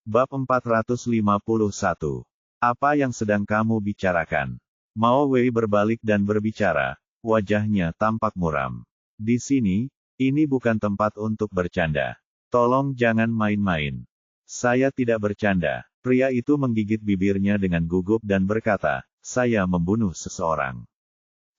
Bab 451. Apa yang sedang kamu bicarakan? Mao Wei berbalik dan berbicara, wajahnya tampak muram. Di sini, ini bukan tempat untuk bercanda. Tolong jangan main-main. Saya tidak bercanda. Pria itu menggigit bibirnya dengan gugup dan berkata, saya membunuh seseorang.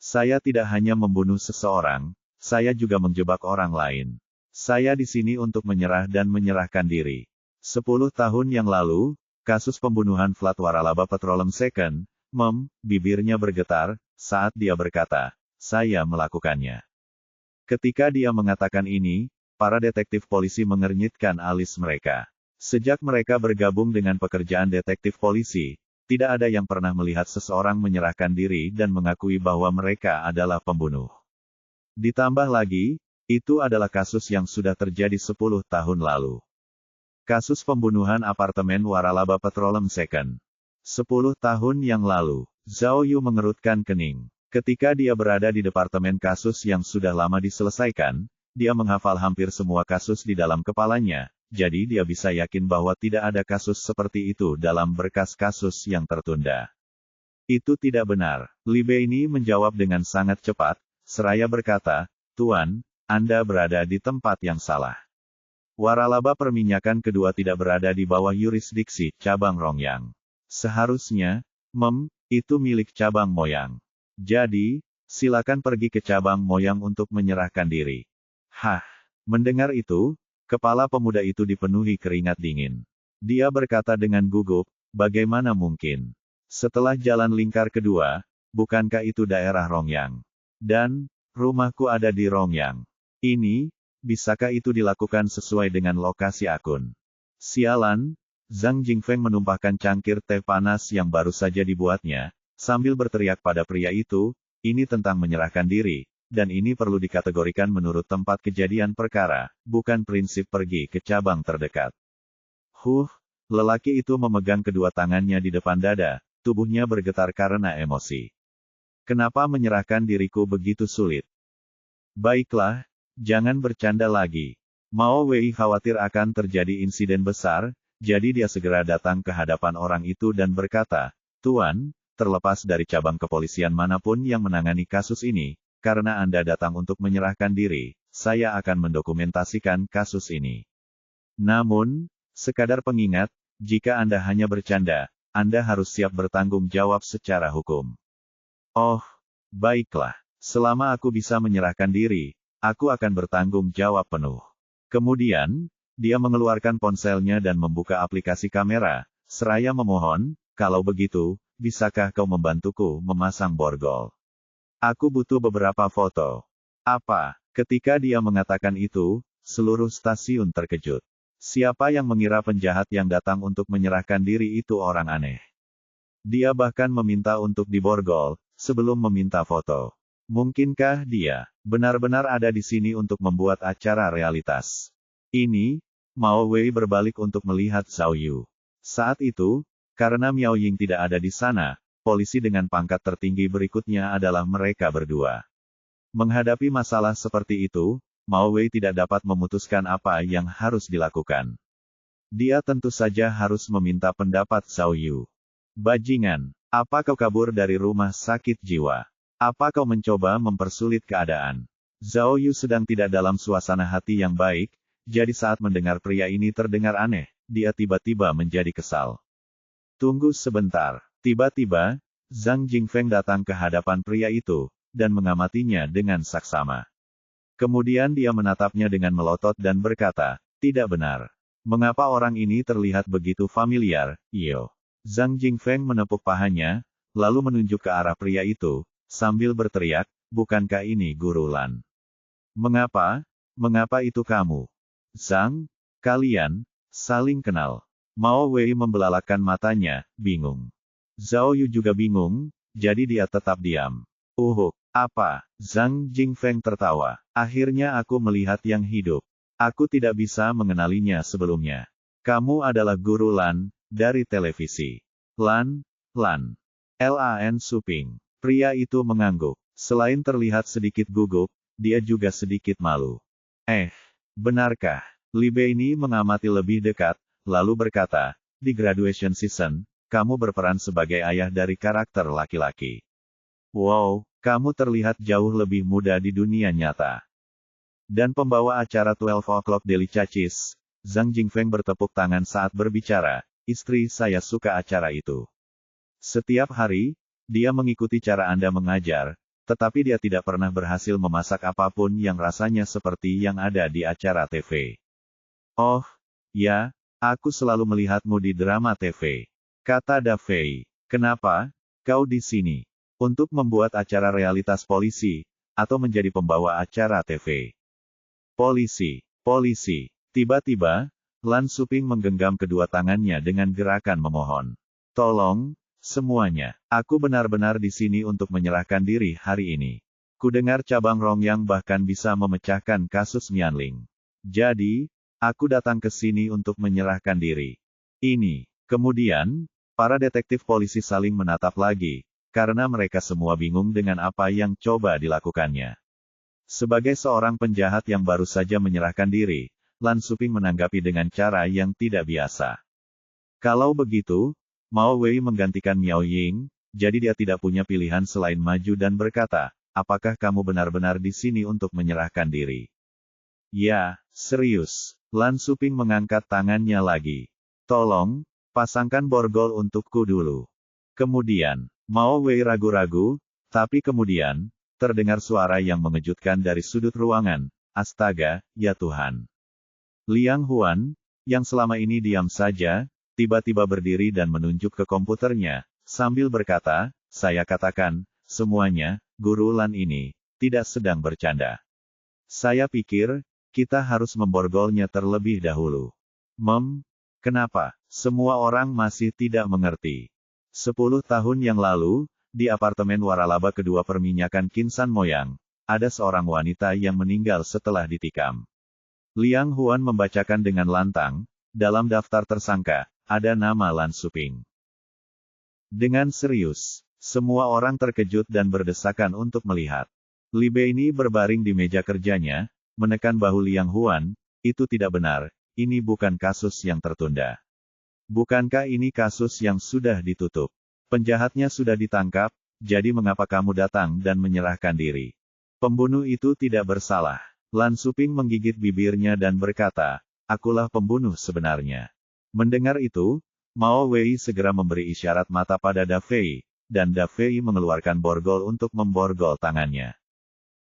Saya tidak hanya membunuh seseorang, saya juga menjebak orang lain. Saya di sini untuk menyerah dan menyerahkan diri. 10 tahun yang lalu, kasus pembunuhan Flat Waralaba Petroleum Second, bibirnya bergetar, saat dia berkata, saya melakukannya. Ketika dia mengatakan ini, para detektif polisi mengernyitkan alis mereka. Sejak mereka bergabung dengan pekerjaan detektif polisi, tidak ada yang pernah melihat seseorang menyerahkan diri dan mengakui bahwa mereka adalah pembunuh. Ditambah lagi, itu adalah kasus yang sudah terjadi 10 tahun lalu. Kasus pembunuhan apartemen Waralaba Petroleum Second. 10 tahun yang lalu, Zhao Yu mengerutkan kening. Ketika dia berada di departemen kasus yang sudah lama diselesaikan, dia menghafal hampir semua kasus di dalam kepalanya, jadi dia bisa yakin bahwa tidak ada kasus seperti itu dalam berkas kasus yang tertunda. Itu tidak benar. Li Beini menjawab dengan sangat cepat, seraya berkata, Tuan, Anda berada di tempat yang salah. Waralaba perminyakan kedua tidak berada di bawah yurisdiksi cabang Rongyang. Seharusnya, itu milik cabang Moyang. Jadi, silakan pergi ke cabang Moyang untuk menyerahkan diri. Hah, mendengar itu, kepala pemuda itu dipenuhi keringat dingin. Dia berkata dengan gugup, bagaimana mungkin? Setelah jalan lingkar kedua, bukankah itu daerah Rongyang? Dan, rumahku ada di Rongyang. Ini, bisakah itu dilakukan sesuai dengan lokasi akun? Sialan, Zhang Jingfeng menumpahkan cangkir teh panas yang baru saja dibuatnya, sambil berteriak pada pria itu, ini tentang menyerahkan diri, dan ini perlu dikategorikan menurut tempat kejadian perkara, bukan prinsip pergi ke cabang terdekat. Lelaki itu memegang kedua tangannya di depan dada, tubuhnya bergetar karena emosi. Kenapa menyerahkan diriku begitu sulit? Baiklah, jangan bercanda lagi. Mao Wei khawatir akan terjadi insiden besar, jadi dia segera datang ke hadapan orang itu dan berkata, Tuan, terlepas dari cabang kepolisian manapun yang menangani kasus ini, karena Anda datang untuk menyerahkan diri, saya akan mendokumentasikan kasus ini. Namun, sekadar pengingat, jika Anda hanya bercanda, Anda harus siap bertanggung jawab secara hukum. Oh, baiklah. Selama aku bisa menyerahkan diri, aku akan bertanggung jawab penuh. Kemudian, dia mengeluarkan ponselnya dan membuka aplikasi kamera, seraya memohon, kalau begitu, bisakah kau membantuku memasang borgol? Aku butuh beberapa foto. Apa? Ketika dia mengatakan itu, seluruh stasiun terkejut. Siapa yang mengira penjahat yang datang untuk menyerahkan diri itu orang aneh? Dia bahkan meminta untuk diborgol, sebelum meminta foto. Mungkinkah dia benar-benar ada di sini untuk membuat acara realitas? Ini, Mao Wei berbalik untuk melihat Zhao Yu. Saat itu, karena Miao Ying tidak ada di sana, polisi dengan pangkat tertinggi berikutnya adalah mereka berdua. Menghadapi masalah seperti itu, Mao Wei tidak dapat memutuskan apa yang harus dilakukan. Dia tentu saja harus meminta pendapat Zhao Yu. Bajingan, apa kau kabur dari rumah sakit jiwa? Apa kau mencoba mempersulit keadaan? Zhao Yu sedang tidak dalam suasana hati yang baik, jadi saat mendengar pria ini terdengar aneh, dia tiba-tiba menjadi kesal. Tunggu sebentar. Tiba-tiba, Zhang Jingfeng datang ke hadapan pria itu, dan mengamatinya dengan saksama. Kemudian dia menatapnya dengan melotot dan berkata, tidak benar. Mengapa orang ini terlihat begitu familiar, Yo? Zhang Jingfeng menepuk pahanya, lalu menunjuk ke arah pria itu, sambil berteriak, bukankah ini Guru Lan? Mengapa? Mengapa itu kamu? Zhang, kalian saling kenal. Mao Wei membelalakkan matanya, bingung. Zhao Yu juga bingung, jadi dia tetap diam. Apa? Zhang Jingfeng tertawa. Akhirnya aku melihat yang hidup. Aku tidak bisa mengenalinya sebelumnya. Kamu adalah Guru Lan, dari televisi. Lan, Lan Suping. Pria itu mengangguk. Selain terlihat sedikit gugup, dia juga sedikit malu. Benarkah? Li Beini mengamati lebih dekat, lalu berkata, di graduation season, kamu berperan sebagai ayah dari karakter laki-laki. Wow, kamu terlihat jauh lebih muda di dunia nyata. Dan pembawa acara 12 O'Clock Daily Chachis, Zhang Jingfeng bertepuk tangan saat berbicara, istri saya suka acara itu. Setiap hari, dia mengikuti cara Anda mengajar, tetapi dia tidak pernah berhasil memasak apapun yang rasanya seperti yang ada di acara TV. Oh, ya, aku selalu melihatmu di drama TV. Kata Da Fei. Kenapa, kau di sini? Untuk membuat acara realitas polisi, atau menjadi pembawa acara TV? Polisi, polisi. Tiba-tiba, Lan Suping menggenggam kedua tangannya dengan gerakan memohon. Tolong, semuanya. Aku benar-benar di sini untuk menyerahkan diri hari ini. Kudengar cabang Rongyang bahkan bisa memecahkan kasus Mianling. Jadi, aku datang ke sini untuk menyerahkan diri. Ini. Kemudian, para detektif polisi saling menatap lagi, karena mereka semua bingung dengan apa yang coba dilakukannya. Sebagai seorang penjahat yang baru saja menyerahkan diri, Lan Suping menanggapi dengan cara yang tidak biasa. Kalau begitu, Mao Wei menggantikan Miao Ying, jadi dia tidak punya pilihan selain maju dan berkata, apakah kamu benar-benar di sini untuk menyerahkan diri? Ya, serius. Lan Suping mengangkat tangannya lagi. Tolong, pasangkan borgol untukku dulu. Kemudian, Mao Wei ragu-ragu, tapi kemudian, terdengar suara yang mengejutkan dari sudut ruangan. Astaga, ya Tuhan. Liang Huan, yang selama ini diam saja, tiba-tiba berdiri dan menunjuk ke komputernya, sambil berkata, saya katakan, semuanya, Guru Lan ini, tidak sedang bercanda. Saya pikir, kita harus memborgolnya terlebih dahulu. Kenapa? Semua orang masih tidak mengerti. 10 tahun yang lalu, di apartemen waralaba kedua perminyakan Kinsan Moyang, ada seorang wanita yang meninggal setelah ditikam. Liang Huan membacakan dengan lantang, dalam daftar tersangka, ada nama Lan Suping. Dengan serius, semua orang terkejut dan berdesakan untuk melihat. Li Beini berbaring di meja kerjanya, menekan bahu Liang Huan, itu tidak benar, ini bukan kasus yang tertunda. Bukankah ini kasus yang sudah ditutup? Penjahatnya sudah ditangkap, jadi mengapa kamu datang dan menyerahkan diri? Pembunuh itu tidak bersalah. Lan Suping menggigit bibirnya dan berkata, akulah pembunuh sebenarnya. Mendengar itu, Mao Wei segera memberi isyarat mata pada Da Fei, dan Da Fei mengeluarkan borgol untuk memborgol tangannya.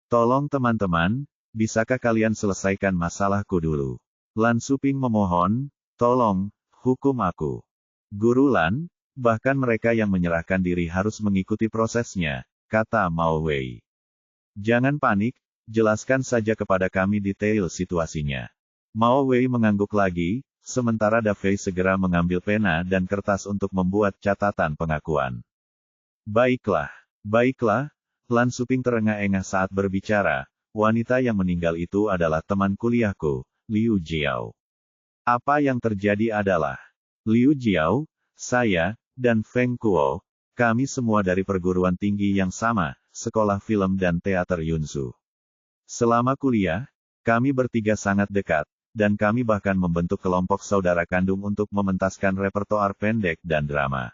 Tolong teman-teman, bisakah kalian selesaikan masalahku dulu? Lan Suping memohon, tolong, hukum aku. Guru Lan, bahkan mereka yang menyerahkan diri harus mengikuti prosesnya, kata Mao Wei. Jangan panik, jelaskan saja kepada kami detail situasinya. Mao Wei mengangguk lagi, sementara Da Fei segera mengambil pena dan kertas untuk membuat catatan pengakuan. Baiklah, baiklah, Lan Suping terengah-engah saat berbicara, wanita yang meninggal itu adalah teman kuliahku, Liu Jiao. Apa yang terjadi adalah, Liu Jiao, saya, dan Feng Kuo, kami semua dari perguruan tinggi yang sama, sekolah film dan teater Yunsu. Selama kuliah, kami bertiga sangat dekat, dan kami bahkan membentuk kelompok saudara kandung untuk mementaskan repertoar pendek dan drama.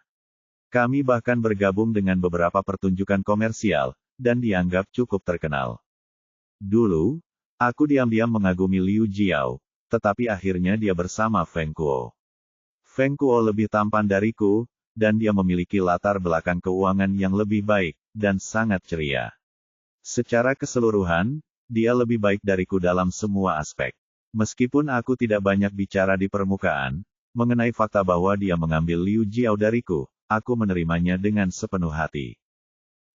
Kami bahkan bergabung dengan beberapa pertunjukan komersial, dan dianggap cukup terkenal. Dulu, aku diam-diam mengagumi Liu Jiao, tetapi akhirnya dia bersama Feng Kuo. Feng Kuo lebih tampan dariku, dan dia memiliki latar belakang keuangan yang lebih baik, dan sangat ceria. Secara keseluruhan, dia lebih baik dariku dalam semua aspek. Meskipun aku tidak banyak bicara di permukaan, mengenai fakta bahwa dia mengambil Liu Jiao dariku, aku menerimanya dengan sepenuh hati.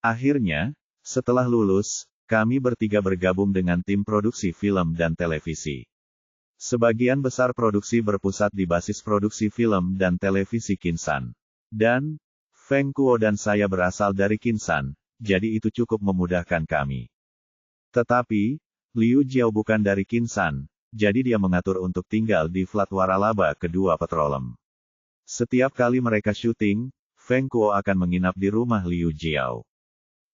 Akhirnya, setelah lulus, kami bertiga bergabung dengan tim produksi film dan televisi. Sebagian besar produksi berpusat di basis produksi film dan televisi Kinsan. Dan, Feng Kuo dan saya berasal dari Kinsan, jadi itu cukup memudahkan kami. Tetapi, Liu Jiao bukan dari Kinsan, jadi dia mengatur untuk tinggal di flat waralaba kedua petrolem. Setiap kali mereka syuting, Feng Kuo akan menginap di rumah Liu Jiao.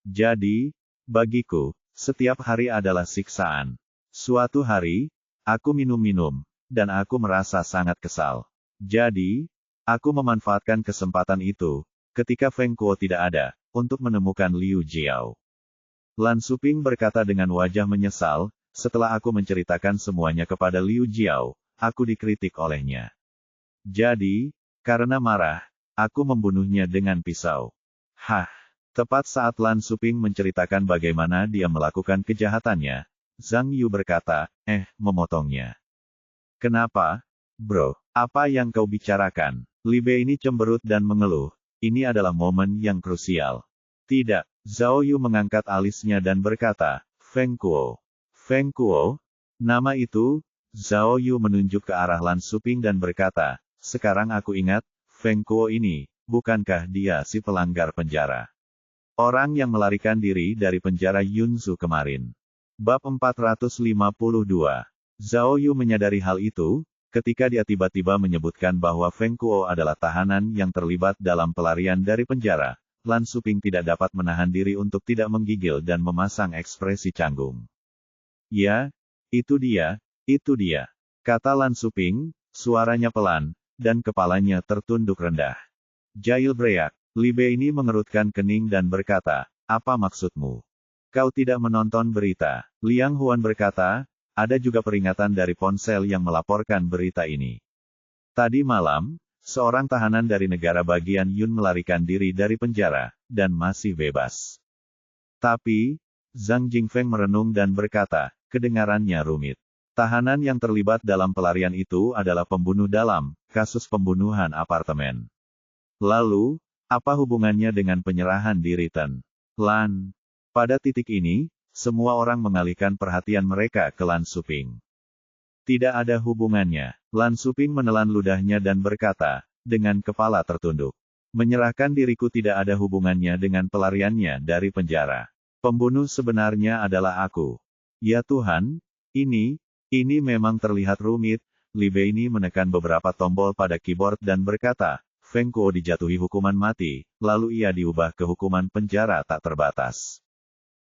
Jadi, bagiku, setiap hari adalah siksaan. Suatu hari, aku minum-minum, dan aku merasa sangat kesal. Jadi, aku memanfaatkan kesempatan itu, ketika Feng Kuo tidak ada, untuk menemukan Liu Jiao. Lan Suping berkata dengan wajah menyesal, setelah aku menceritakan semuanya kepada Liu Jiao, aku dikritik olehnya. Jadi, karena marah, aku membunuhnya dengan pisau. Hah! Tepat saat Lan Suping menceritakan bagaimana dia melakukan kejahatannya, Zhang Yu berkata, memotongnya. Kenapa, bro? Apa yang kau bicarakan? Li Bei ini cemberut dan mengeluh. Ini adalah momen yang krusial. Tidak, Zhao Yu mengangkat alisnya dan berkata, Feng Kuo. Feng Kuo? Nama itu? Zhao Yu menunjuk ke arah Lan Suping dan berkata, sekarang aku ingat, Feng Kuo ini, bukankah dia si pelanggar penjara? Orang yang melarikan diri dari penjara Yunzu kemarin. Bab 452. Zhao Yu menyadari hal itu, ketika dia tiba-tiba menyebutkan bahwa Feng Kuo adalah tahanan yang terlibat dalam pelarian dari penjara. Lan Suping tidak dapat menahan diri untuk tidak menggigil dan memasang ekspresi canggung. Ya, itu dia, kata Lan Suping, suaranya pelan, dan kepalanya tertunduk rendah. Jailbreak, Li Bei ini mengerutkan kening dan berkata, apa maksudmu? Kau tidak menonton berita. Liang Huan berkata, ada juga peringatan dari ponsel yang melaporkan berita ini. Tadi malam, seorang tahanan dari negara bagian Yun melarikan diri dari penjara, dan masih bebas. Tapi, Zhang Jingfeng merenung dan berkata, kedengarannya rumit. Tahanan yang terlibat dalam pelarian itu adalah pembunuh dalam kasus pembunuhan apartemen. Lalu, apa hubungannya dengan penyerahan diri Ten Lan? Pada titik ini, semua orang mengalihkan perhatian mereka ke Lan Suping. Tidak ada hubungannya. Lan Suping menelan ludahnya dan berkata, dengan kepala tertunduk. Menyerahkan diriku tidak ada hubungannya dengan pelariannya dari penjara. Pembunuh sebenarnya adalah aku. Ya Tuhan, ini memang terlihat rumit. Li Bei ini menekan beberapa tombol pada keyboard dan berkata, Feng Kuo dijatuhi hukuman mati, lalu ia diubah ke hukuman penjara tak terbatas.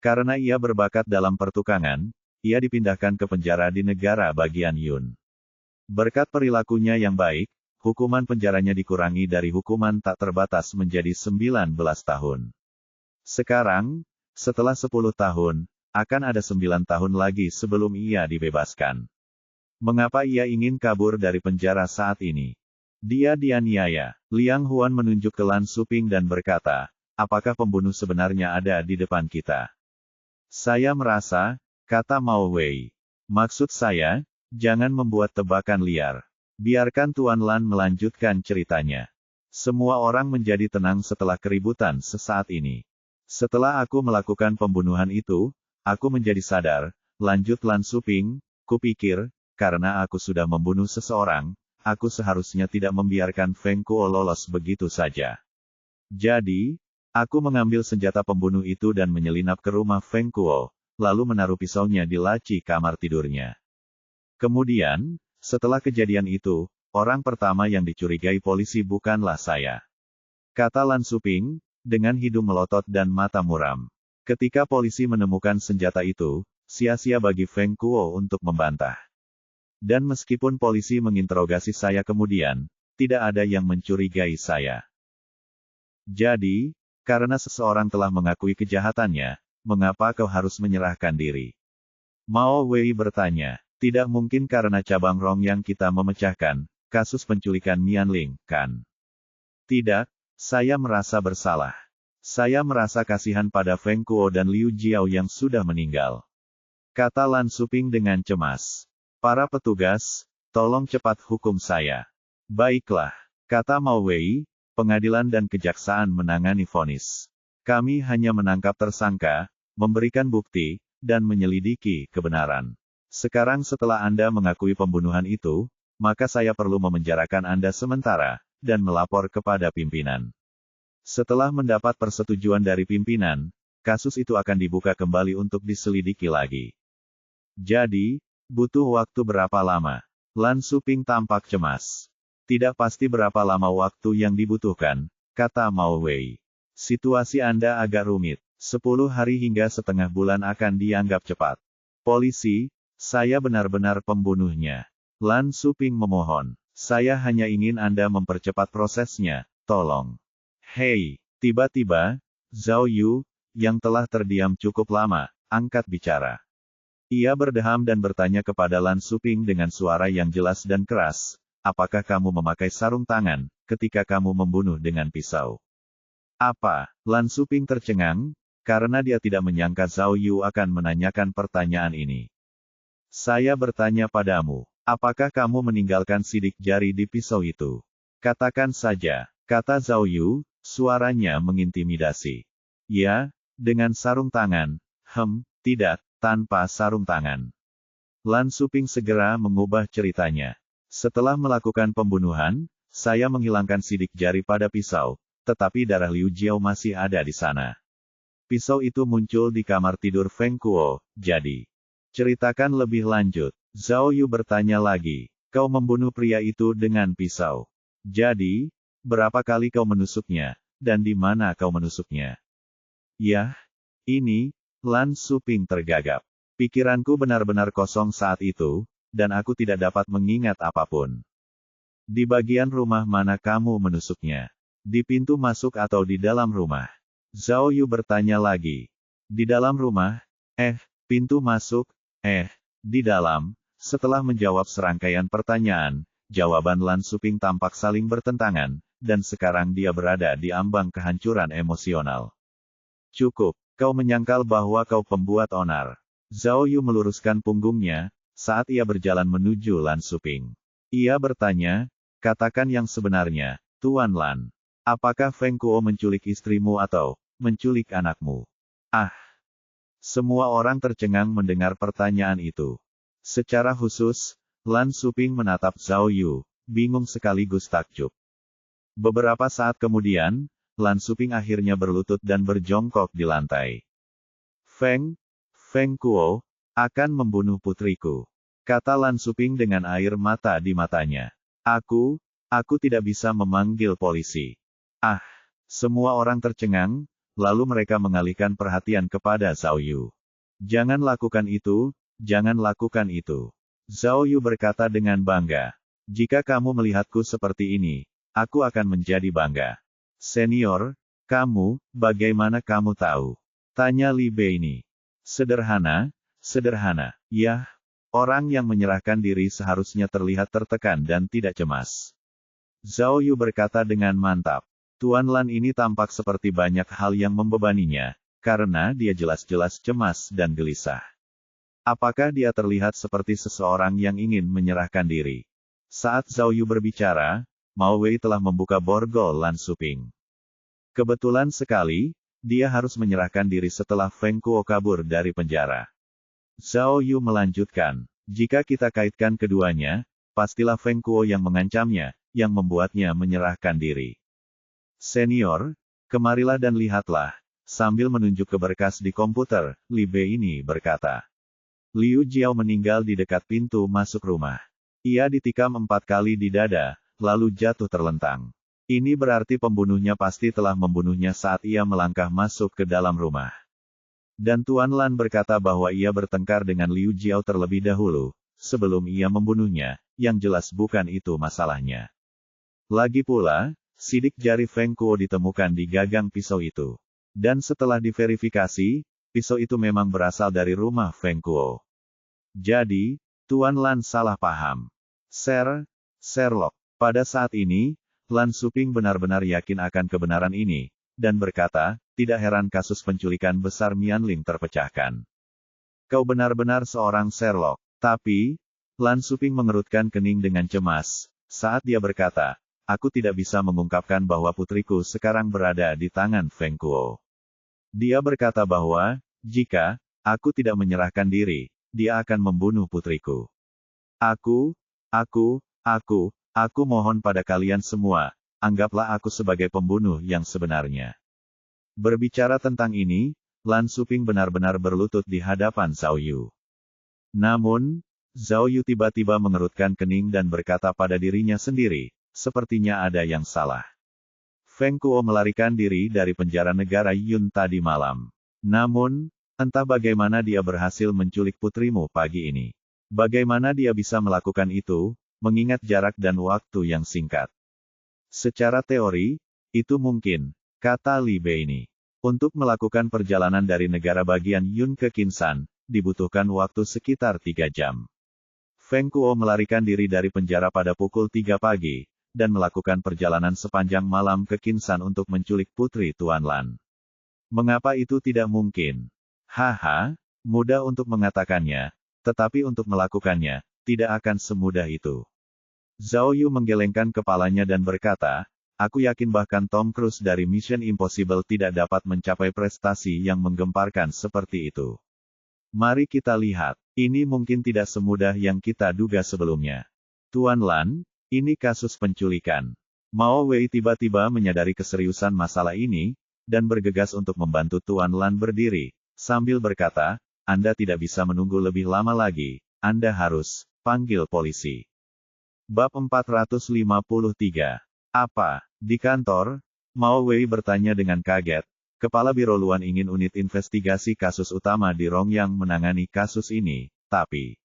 Karena ia berbakat dalam pertukangan, ia dipindahkan ke penjara di negara bagian Yun. Berkat perilakunya yang baik, hukuman penjaranya dikurangi dari hukuman tak terbatas menjadi 19 tahun. Sekarang, setelah 10 tahun, akan ada 9 tahun lagi sebelum ia dibebaskan. Mengapa ia ingin kabur dari penjara saat ini? Dia dianiaya. Liang Huan menunjuk ke Lan Suping dan berkata, apakah pembunuh sebenarnya ada di depan kita? Saya merasa, kata Mao Wei. Maksud saya, jangan membuat tebakan liar. Biarkan Tuan Lan melanjutkan ceritanya. Semua orang menjadi tenang setelah keributan sesaat ini. Setelah aku melakukan pembunuhan itu, aku menjadi sadar, lanjut Lan Suping, kupikir, karena aku sudah membunuh seseorang, aku seharusnya tidak membiarkan Feng Kuo lolos begitu saja. Jadi, aku mengambil senjata pembunuh itu dan menyelinap ke rumah Feng Kuo, lalu menaruh pisaunya di laci kamar tidurnya. Kemudian, setelah kejadian itu, orang pertama yang dicurigai polisi bukanlah saya. Kata Lan Suping, dengan hidung melotot dan mata muram. Ketika polisi menemukan senjata itu, sia-sia bagi Feng Kuo untuk membantah. Dan meskipun polisi menginterogasi saya kemudian, tidak ada yang mencurigai saya. Jadi, karena seseorang telah mengakui kejahatannya, mengapa kau harus menyerahkan diri? Mao Wei bertanya, tidak mungkin karena cabang rong yang kita memecahkan, kasus penculikan Mianling, kan? Tidak, saya merasa bersalah. Saya merasa kasihan pada Feng Kuo dan Liu Jiao yang sudah meninggal. Kata Lan Suping dengan cemas. Para petugas, tolong cepat hukum saya. Baiklah, kata Mao Wei. Pengadilan dan kejaksaan menangani vonis. Kami hanya menangkap tersangka, memberikan bukti, dan menyelidiki kebenaran. Sekarang setelah Anda mengakui pembunuhan itu, maka saya perlu memenjarakan Anda sementara, dan melapor kepada pimpinan. Setelah mendapat persetujuan dari pimpinan, kasus itu akan dibuka kembali untuk diselidiki lagi. Jadi, butuh waktu berapa lama? Lan Suping tampak cemas. Tidak pasti berapa lama waktu yang dibutuhkan, kata Mao Wei. Situasi Anda agak rumit. 10 hari hingga setengah bulan akan dianggap cepat. Polisi, saya benar-benar pembunuhnya. Lan Suping memohon. Saya hanya ingin Anda mempercepat prosesnya, tolong. Hei, tiba-tiba, Zhao Yu, yang telah terdiam cukup lama, angkat bicara. Ia berdeham dan bertanya kepada Lan Xuping dengan suara yang jelas dan keras, apakah kamu memakai sarung tangan, ketika kamu membunuh dengan pisau? Apa? Lan Xuping tercengang, karena dia tidak menyangka Zhao Yu akan menanyakan pertanyaan ini. Saya bertanya padamu, apakah kamu meninggalkan sidik jari di pisau itu? Katakan saja, kata Zhao Yu, suaranya mengintimidasi. Ya, dengan sarung tangan. Tidak, tanpa sarung tangan. Lan Xuping segera mengubah ceritanya. Setelah melakukan pembunuhan, saya menghilangkan sidik jari pada pisau, tetapi darah Liu Jiao masih ada di sana. Pisau itu muncul di kamar tidur Feng Kuo, jadi. Ceritakan lebih lanjut. Zhao Yu bertanya lagi, kau membunuh pria itu dengan pisau. Jadi, berapa kali kau menusuknya, dan di mana kau menusuknya? Yah, ini, Lan Xuping tergagap. Pikiranku benar-benar kosong saat itu, dan aku tidak dapat mengingat apapun. Di bagian rumah mana kamu menusuknya? Di pintu masuk atau di dalam rumah? Zhao Yu bertanya lagi. Di dalam rumah? Pintu masuk? Di dalam. Setelah menjawab serangkaian pertanyaan, jawaban Lan Xuping tampak saling bertentangan, dan sekarang dia berada di ambang kehancuran emosional. Cukup, kau menyangkal bahwa kau pembuat onar. Zhao Yu meluruskan punggungnya, saat ia berjalan menuju Lan Xuping. Ia bertanya, katakan yang sebenarnya, Tuan Lan. Apakah Feng Kuo menculik istrimu atau menculik anakmu? Semua orang tercengang mendengar pertanyaan itu. Secara khusus, Lan Xuping menatap Zhao Yu, bingung sekaligus takjub. Beberapa saat kemudian, Lan Xuping akhirnya berlutut dan berjongkok di lantai. Feng Kuo, akan membunuh putriku. Kata Lan Xuping dengan air mata di matanya. Aku tidak bisa memanggil polisi. Semua orang tercengang, lalu mereka mengalihkan perhatian kepada Zhao Yu. Jangan lakukan itu, jangan lakukan itu. Zhao Yu berkata dengan bangga. Jika kamu melihatku seperti ini, aku akan menjadi bangga. Senior, kamu, bagaimana kamu tahu? Tanya Li Bei ini. Sederhana. Yah, orang yang menyerahkan diri seharusnya terlihat tertekan dan tidak cemas. Zhao Yu berkata dengan mantap. Tuan Lan ini tampak seperti banyak hal yang membebaninya, karena dia jelas-jelas cemas dan gelisah. Apakah dia terlihat seperti seseorang yang ingin menyerahkan diri? Saat Zhao Yu berbicara, Mao Wei telah membuka borgol Lan Xuping. Kebetulan sekali, dia harus menyerahkan diri setelah Feng Kuo kabur dari penjara. Zhao Yu melanjutkan, jika kita kaitkan keduanya, pastilah Feng Kuo yang mengancamnya, yang membuatnya menyerahkan diri. Senior, kemarilah dan lihatlah. Sambil menunjuk ke berkas di komputer, Li Bei ini berkata. Liu Jiao meninggal di dekat pintu masuk rumah. Ia ditikam 4 kali di dada, lalu jatuh terlentang. Ini berarti pembunuhnya pasti telah membunuhnya saat ia melangkah masuk ke dalam rumah. Dan Tuan Lan berkata bahwa ia bertengkar dengan Liu Jiao terlebih dahulu, sebelum ia membunuhnya, yang jelas bukan itu masalahnya. Lagi pula, sidik jari Feng Kuo ditemukan di gagang pisau itu. Dan setelah diverifikasi, pisau itu memang berasal dari rumah Feng Kuo. Jadi, Tuan Lan salah paham. Sherlock. Pada saat ini, Lan Xuping benar-benar yakin akan kebenaran ini, dan berkata, tidak heran kasus penculikan besar Mianling terpecahkan. Kau benar-benar seorang Sherlock. Tapi, Lan Xuping mengerutkan kening dengan cemas, saat dia berkata, aku tidak bisa mengungkapkan bahwa putriku sekarang berada di tangan Feng Kuo. Dia berkata bahwa, jika aku tidak menyerahkan diri, dia akan membunuh putriku. Aku mohon pada kalian semua, anggaplah aku sebagai pembunuh yang sebenarnya. Berbicara tentang ini, Lan Xuping benar-benar berlutut di hadapan Zhao Yu. Namun, Zhao Yu tiba-tiba mengerutkan kening dan berkata pada dirinya sendiri, sepertinya ada yang salah. Feng Kuo melarikan diri dari penjara negara Yun tadi malam. Namun, entah bagaimana dia berhasil menculik putrimu pagi ini. Bagaimana dia bisa melakukan itu, mengingat jarak dan waktu yang singkat. Secara teori, itu mungkin, kata Li Beini. Untuk melakukan perjalanan dari negara bagian Yun ke Kinsan, dibutuhkan waktu sekitar 3 jam. Feng Kuo melarikan diri dari penjara pada pukul 3 pagi, dan melakukan perjalanan sepanjang malam ke Kinsan untuk menculik putri Tuan Lan. Mengapa itu tidak mungkin? Haha, mudah untuk mengatakannya, tetapi untuk melakukannya, tidak akan semudah itu. Zhao Yu menggelengkan kepalanya dan berkata, aku yakin bahkan Tom Cruise dari Mission Impossible tidak dapat mencapai prestasi yang menggemparkan seperti itu. Mari kita lihat, ini mungkin tidak semudah yang kita duga sebelumnya. Tuan Lan, ini kasus penculikan. Mao Wei tiba-tiba menyadari keseriusan masalah ini, dan bergegas untuk membantu Tuan Lan berdiri, sambil berkata, Anda tidak bisa menunggu lebih lama lagi, Anda harus panggil polisi. Bab 453. Apa? Di kantor? Mao Wei bertanya dengan kaget. Kepala Biro Luan ingin unit investigasi kasus utama di Rongyang menangani kasus ini, tapi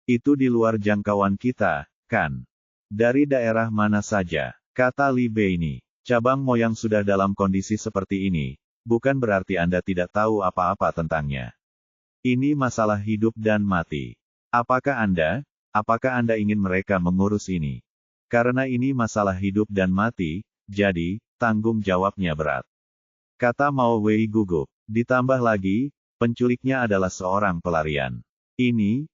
itu di luar jangkauan kita, kan? Dari daerah mana saja? Kata Li Beini. Cabang Moyang sudah dalam kondisi seperti ini, bukan berarti Anda tidak tahu apa-apa tentangnya. Ini masalah hidup dan mati. Apakah Anda ingin mereka mengurus ini? Karena ini masalah hidup dan mati, jadi, tanggung jawabnya berat. Kata Mao Wei gugup. Ditambah lagi, penculiknya adalah seorang pelarian. Ini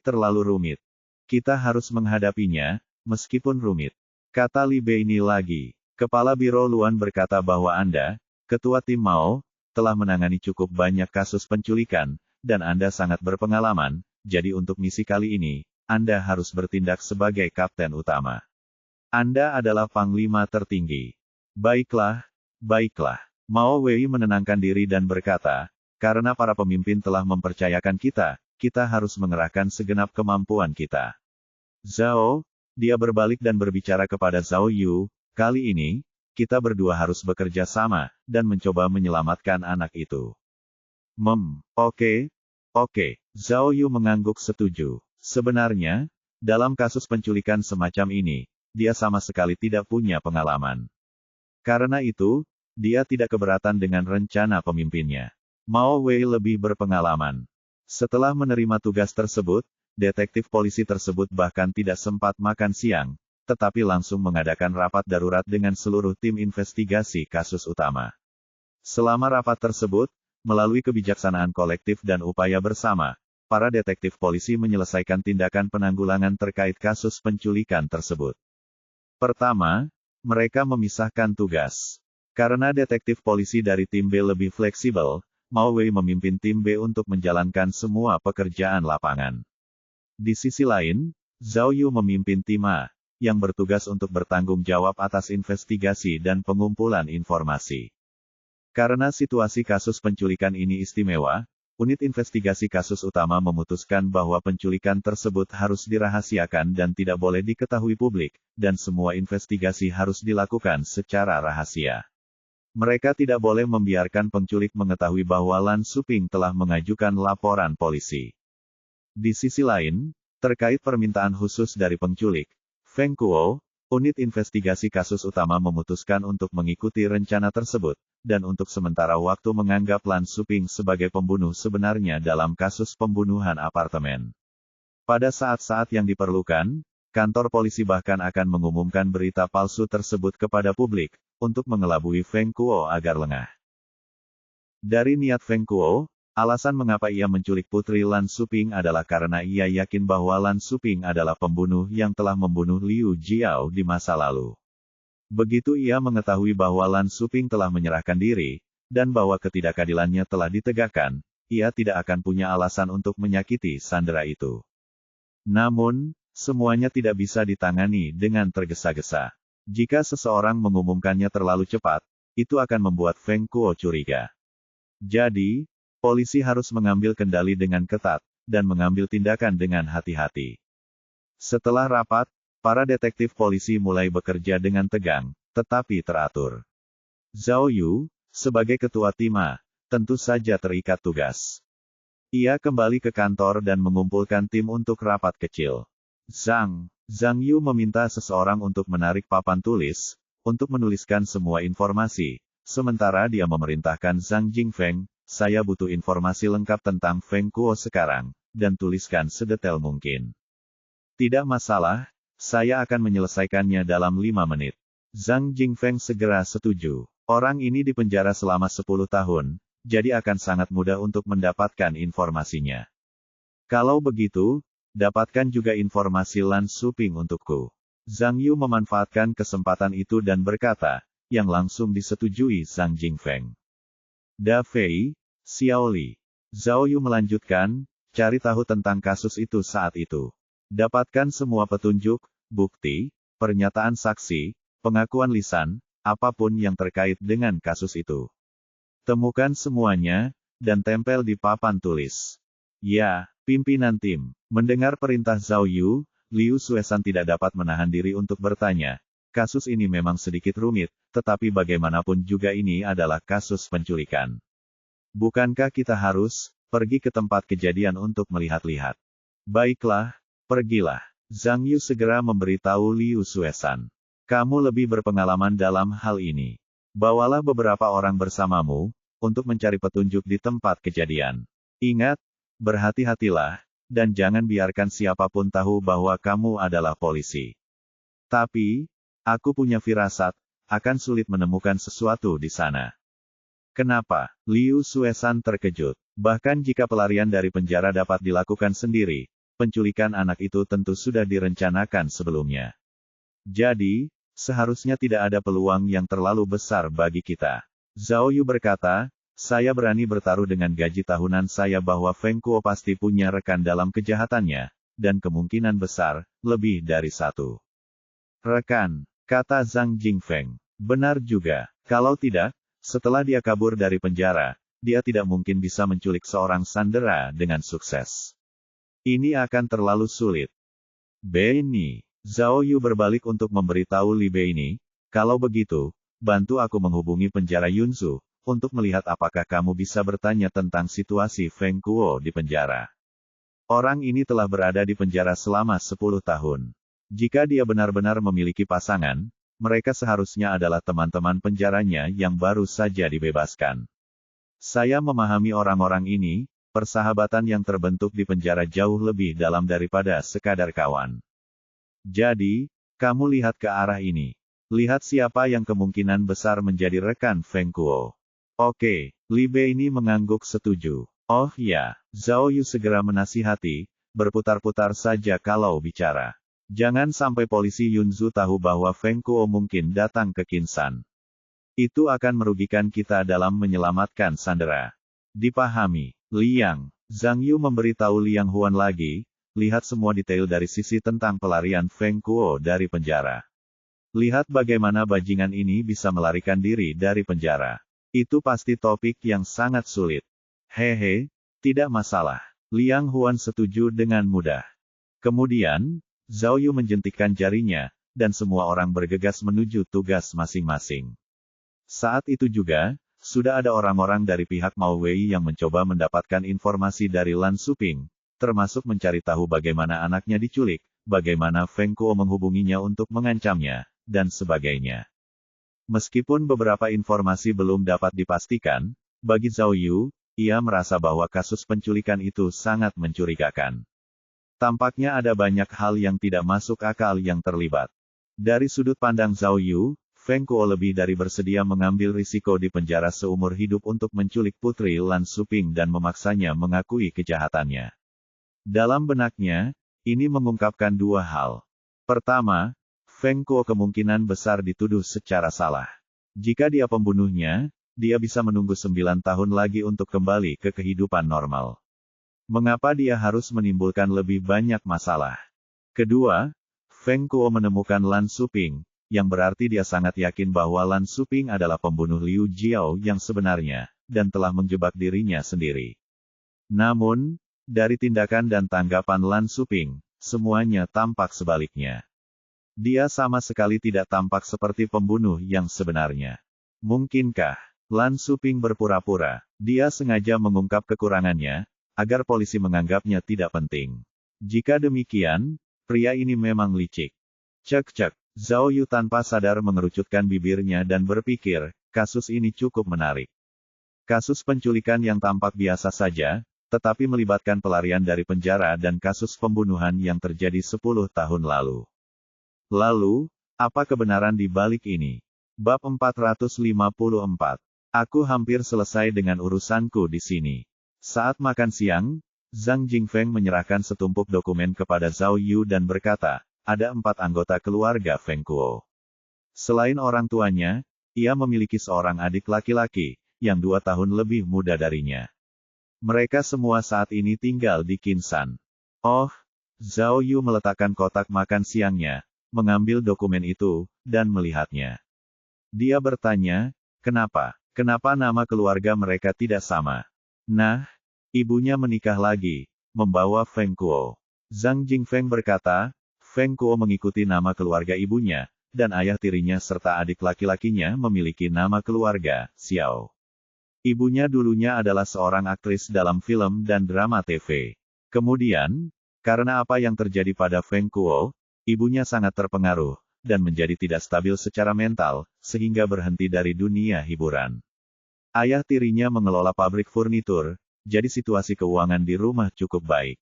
terlalu rumit. Kita harus menghadapinya, meskipun rumit. Kata Li Beini lagi. Kepala Biro Luan berkata bahwa Anda, Ketua Tim Mao, telah menangani cukup banyak kasus penculikan, dan Anda sangat berpengalaman, jadi untuk misi kali ini, Anda harus bertindak sebagai kapten utama. Anda adalah panglima tertinggi. Baiklah, baiklah. Mao Wei menenangkan diri dan berkata, karena para pemimpin telah mempercayakan kita, kita harus mengerahkan segenap kemampuan kita. Zhao, dia berbalik dan berbicara kepada Zhao Yu, kali ini, kita berdua harus bekerja sama, dan mencoba menyelamatkan anak itu. Oke. Zhao Yu mengangguk setuju. Sebenarnya, dalam kasus penculikan semacam ini, dia sama sekali tidak punya pengalaman. Karena itu, dia tidak keberatan dengan rencana pemimpinnya. Mao Wei lebih berpengalaman. Setelah menerima tugas tersebut, detektif polisi tersebut bahkan tidak sempat makan siang, tetapi langsung mengadakan rapat darurat dengan seluruh tim investigasi kasus utama. Selama rapat tersebut, melalui kebijaksanaan kolektif dan upaya bersama, para detektif polisi menyelesaikan tindakan penanggulangan terkait kasus penculikan tersebut. Pertama, mereka memisahkan tugas. Karena detektif polisi dari tim B lebih fleksibel, Mao Wei memimpin tim B untuk menjalankan semua pekerjaan lapangan. Di sisi lain, Zhao Yu memimpin tim A, yang bertugas untuk bertanggung jawab atas investigasi dan pengumpulan informasi. Karena situasi kasus penculikan ini istimewa, unit investigasi kasus utama memutuskan bahwa penculikan tersebut harus dirahasiakan dan tidak boleh diketahui publik, dan semua investigasi harus dilakukan secara rahasia. Mereka tidak boleh membiarkan penculik mengetahui bahwa Lan Suping telah mengajukan laporan polisi. Di sisi lain, terkait permintaan khusus dari penculik, Feng Kuo, unit investigasi kasus utama memutuskan untuk mengikuti rencana tersebut, dan untuk sementara waktu menganggap Lan Suping sebagai pembunuh sebenarnya dalam kasus pembunuhan apartemen. Pada saat-saat yang diperlukan, kantor polisi bahkan akan mengumumkan berita palsu tersebut kepada publik, untuk mengelabui Feng Kuo agar lengah. Dari niat Feng Kuo, alasan mengapa ia menculik putri Lan Suping adalah karena ia yakin bahwa Lan Suping adalah pembunuh yang telah membunuh Liu Jiao di masa lalu. Begitu ia mengetahui bahwa Lan Suping telah menyerahkan diri, dan bahwa ketidakadilannya telah ditegakkan, ia tidak akan punya alasan untuk menyakiti sandera itu. Namun, semuanya tidak bisa ditangani dengan tergesa-gesa. Jika seseorang mengumumkannya terlalu cepat, itu akan membuat Feng Kuo curiga. Jadi, polisi harus mengambil kendali dengan ketat, dan mengambil tindakan dengan hati-hati. Setelah rapat, para detektif polisi mulai bekerja dengan tegang, tetapi teratur. Zhao Yu, sebagai ketua tim A, tentu saja terikat tugas. Ia kembali ke kantor dan mengumpulkan tim untuk rapat kecil. Zhang, Zhang Yu meminta seseorang untuk menarik papan tulis, untuk menuliskan semua informasi, sementara dia memerintahkan Zhang Jingfeng, saya butuh informasi lengkap tentang Feng Kuo sekarang, dan tuliskan sedetail mungkin. Tidak masalah, saya akan menyelesaikannya dalam 5 menit. Zhang Jingfeng segera setuju. Orang ini dipenjara selama 10 tahun, jadi akan sangat mudah untuk mendapatkan informasinya. Kalau begitu, dapatkan juga informasi Lan Shuping untukku. Zhang Yu memanfaatkan kesempatan itu dan berkata, yang langsung disetujui Zhang Jingfeng. Da Fei, Xiao Li. Zhao Yu melanjutkan, cari tahu tentang kasus itu saat itu. Dapatkan semua petunjuk, bukti, pernyataan saksi, pengakuan lisan, apapun yang terkait dengan kasus itu. Temukan semuanya, dan tempel di papan tulis. Ya, pimpinan tim. Mendengar perintah Zhao Yu, Liu Suesan tidak dapat menahan diri untuk bertanya. Kasus ini memang sedikit rumit, tetapi bagaimanapun juga ini adalah kasus penculikan. Bukankah kita harus pergi ke tempat kejadian untuk melihat-lihat? Baiklah, pergilah. Zhang Yu segera memberitahu Liu Suesan. Kamu lebih berpengalaman dalam hal ini. Bawalah beberapa orang bersamamu, untuk mencari petunjuk di tempat kejadian. Ingat, berhati-hatilah, dan jangan biarkan siapapun tahu bahwa kamu adalah polisi. Tapi, aku punya firasat, akan sulit menemukan sesuatu di sana. Kenapa? Liu Suesan terkejut. Bahkan jika pelarian dari penjara dapat dilakukan sendiri, penculikan anak itu tentu sudah direncanakan sebelumnya. Jadi, seharusnya tidak ada peluang yang terlalu besar bagi kita. Zhao Yu berkata, saya berani bertaruh dengan gaji tahunan saya bahwa Feng Kuo pasti punya rekan dalam kejahatannya, dan kemungkinan besar, lebih dari 1. Rekan, kata Zhang Jingfeng. Benar juga, kalau tidak, setelah dia kabur dari penjara, dia tidak mungkin bisa menculik seorang sandera dengan sukses. Ini akan terlalu sulit. Beini, Zhao Yu berbalik untuk memberitahu Li Beini, kalau begitu, bantu aku menghubungi penjara Yunzu, untuk melihat apakah kamu bisa bertanya tentang situasi Feng Kuo di penjara. Orang ini telah berada di penjara selama 10 tahun. Jika dia benar-benar memiliki pasangan, mereka seharusnya adalah teman-teman penjaranya yang baru saja dibebaskan. Saya memahami orang-orang ini, persahabatan yang terbentuk di penjara jauh lebih dalam daripada sekadar kawan. Jadi, kamu lihat ke arah ini. Lihat siapa yang kemungkinan besar menjadi rekan Feng Kuo. Oke, Li Beini mengangguk setuju. Oh ya, Zhao Yu segera menasihati, berputar-putar saja kalau bicara. Jangan sampai polisi Yunzu tahu bahwa Feng Kuo mungkin datang ke Qinsan. Itu akan merugikan kita dalam menyelamatkan sandera. Dipahami. Liang, Zhang Yu memberitahu Liang Huan lagi, lihat semua detail dari sisi tentang pelarian Feng Kuo dari penjara. Lihat bagaimana bajingan ini bisa melarikan diri dari penjara. Itu pasti topik yang sangat sulit. Hehe, tidak masalah. Liang Huan setuju dengan mudah. Kemudian, Zhao Yu menjentikkan jarinya, dan semua orang bergegas menuju tugas masing-masing. Saat itu juga, sudah ada orang-orang dari pihak Mao Wei yang mencoba mendapatkan informasi dari Lan Shuping, termasuk mencari tahu bagaimana anaknya diculik, bagaimana Feng Kuo menghubunginya untuk mengancamnya, dan sebagainya. Meskipun beberapa informasi belum dapat dipastikan, bagi Zhao Yu, ia merasa bahwa kasus penculikan itu sangat mencurigakan. Tampaknya ada banyak hal yang tidak masuk akal yang terlibat. Dari sudut pandang Zhao Yu, Feng Kuo lebih dari bersedia mengambil risiko di penjara seumur hidup untuk menculik putri Lan Shuping dan memaksanya mengakui kejahatannya. Dalam benaknya, ini mengungkapkan 2 hal. Pertama, Feng Kuo kemungkinan besar dituduh secara salah. Jika dia pembunuhnya, dia bisa menunggu 9 tahun lagi untuk kembali ke kehidupan normal. Mengapa dia harus menimbulkan lebih banyak masalah? Kedua, Feng Kuo menemukan Lan Shuping, yang berarti dia sangat yakin bahwa Lan Shuping adalah pembunuh Liu Jiao yang sebenarnya, dan telah menjebak dirinya sendiri. Namun, dari tindakan dan tanggapan Lan Shuping, semuanya tampak sebaliknya. Dia sama sekali tidak tampak seperti pembunuh yang sebenarnya. Mungkinkah Lan Shuping berpura-pura? Dia sengaja mengungkap kekurangannya, agar polisi menganggapnya tidak penting. Jika demikian, Pria ini memang licik. Cek-cek. Zhao Yu tanpa sadar mengerucutkan bibirnya dan berpikir, kasus ini cukup menarik. Kasus penculikan yang tampak biasa saja, tetapi melibatkan pelarian dari penjara dan kasus pembunuhan yang terjadi 10 tahun lalu. Lalu, apa kebenaran di balik ini? Bab 454. Aku hampir selesai dengan urusanku di sini. Saat makan siang, Zhang Jingfeng menyerahkan setumpuk dokumen kepada Zhao Yu dan berkata, ada 4 anggota keluarga Feng Kuo. Selain orang tuanya, ia memiliki seorang adik laki-laki, yang 2 tahun lebih muda darinya. Mereka semua saat ini tinggal di Qinsan. Oh, Zhao Yu meletakkan kotak makan siangnya, mengambil dokumen itu, dan melihatnya. Dia bertanya, kenapa? Kenapa nama keluarga mereka tidak sama? Nah, ibunya menikah lagi, membawa Feng Kuo. Zhang Jingfeng berkata, Feng Kuo mengikuti nama keluarga ibunya, dan ayah tirinya serta adik laki-lakinya memiliki nama keluarga, Xiao. Ibunya dulunya adalah seorang aktris dalam film dan drama TV. Kemudian, karena apa yang terjadi pada Feng Kuo, ibunya sangat terpengaruh, dan menjadi tidak stabil secara mental, sehingga berhenti dari dunia hiburan. Ayah tirinya mengelola pabrik furnitur, jadi situasi keuangan di rumah cukup baik.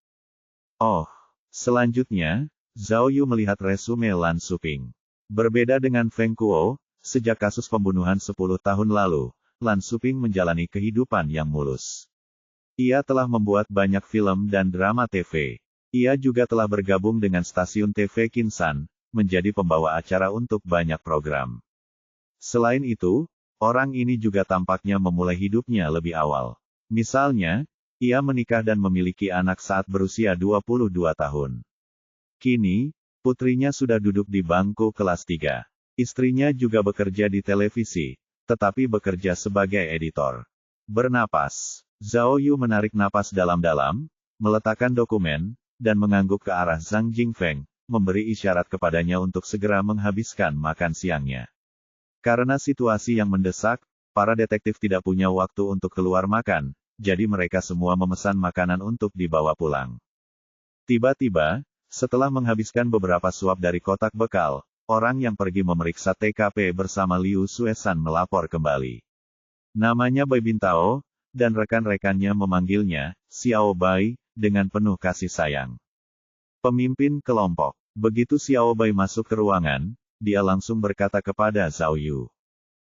Oh, selanjutnya, Zhao Yu melihat resume Lan Xuping. Berbeda dengan Feng Kuo, sejak kasus pembunuhan 10 tahun lalu, Lan Xuping menjalani kehidupan yang mulus. Ia telah membuat banyak film dan drama TV. Ia juga telah bergabung dengan stasiun TV Qinsan, menjadi pembawa acara untuk banyak program. Selain itu, orang ini juga tampaknya memulai hidupnya lebih awal. Misalnya, ia menikah dan memiliki anak saat berusia 22 tahun. Kini, putrinya sudah duduk di bangku kelas 3. Istrinya juga bekerja di televisi, tetapi bekerja sebagai editor. Bernapas, Zhao Yu menarik napas dalam-dalam, meletakkan dokumen, dan mengangguk ke arah Zhang Jingfeng, memberi isyarat kepadanya untuk segera menghabiskan makan siangnya. Karena situasi yang mendesak, para detektif tidak punya waktu untuk keluar makan, jadi mereka semua memesan makanan untuk dibawa pulang. Tiba-tiba, setelah menghabiskan beberapa suap dari kotak bekal, orang yang pergi memeriksa TKP bersama Liu Suesan melapor kembali. Namanya Bai Bintao, dan rekan-rekannya memanggilnya, Xiao Bai, dengan penuh kasih sayang. Pemimpin kelompok. Begitu Xiao Bai masuk ke ruangan, dia langsung berkata kepada Zhao Yu.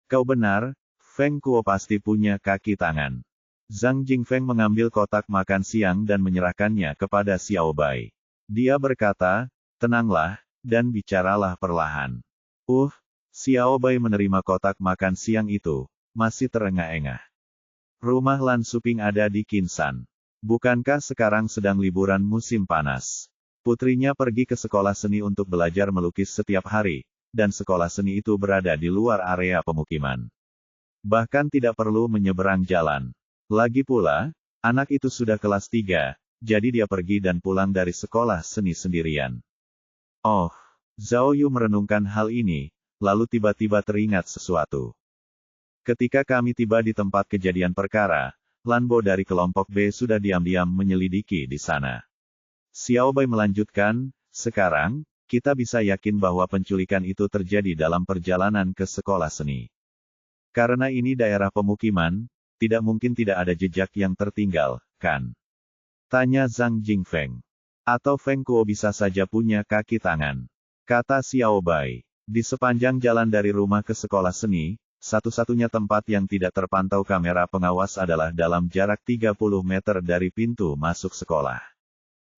Kau benar, Feng Kuo pasti punya kaki tangan. Zhang Jingfeng mengambil kotak makan siang dan menyerahkannya kepada Xiao Bai. Dia berkata, tenanglah, dan bicaralah perlahan. Xiao Bai menerima kotak makan siang itu, masih terengah-engah. Rumah Lan Xuping ada di Qinsan. Bukankah sekarang sedang liburan musim panas? Putrinya pergi ke sekolah seni untuk belajar melukis setiap hari, dan sekolah seni itu berada di luar area pemukiman. Bahkan tidak perlu menyeberang jalan. Lagi pula, anak itu sudah kelas 3, jadi dia pergi dan pulang dari sekolah seni sendirian. Oh, Zhao Yu merenungkan hal ini, lalu tiba-tiba teringat sesuatu. Ketika kami tiba di tempat kejadian perkara, Lan Bo dari kelompok B sudah diam-diam menyelidiki di sana. Xiao Bai melanjutkan, sekarang, kita bisa yakin bahwa penculikan itu terjadi dalam perjalanan ke sekolah seni. Karena ini daerah pemukiman, tidak mungkin tidak ada jejak yang tertinggal, kan? Tanya Zhang Jingfeng. Atau Feng Kuo bisa saja punya kaki tangan. Kata Xiao Bai. Di sepanjang jalan dari rumah ke sekolah seni, satu-satunya tempat yang tidak terpantau kamera pengawas adalah dalam jarak 30 meter dari pintu masuk sekolah.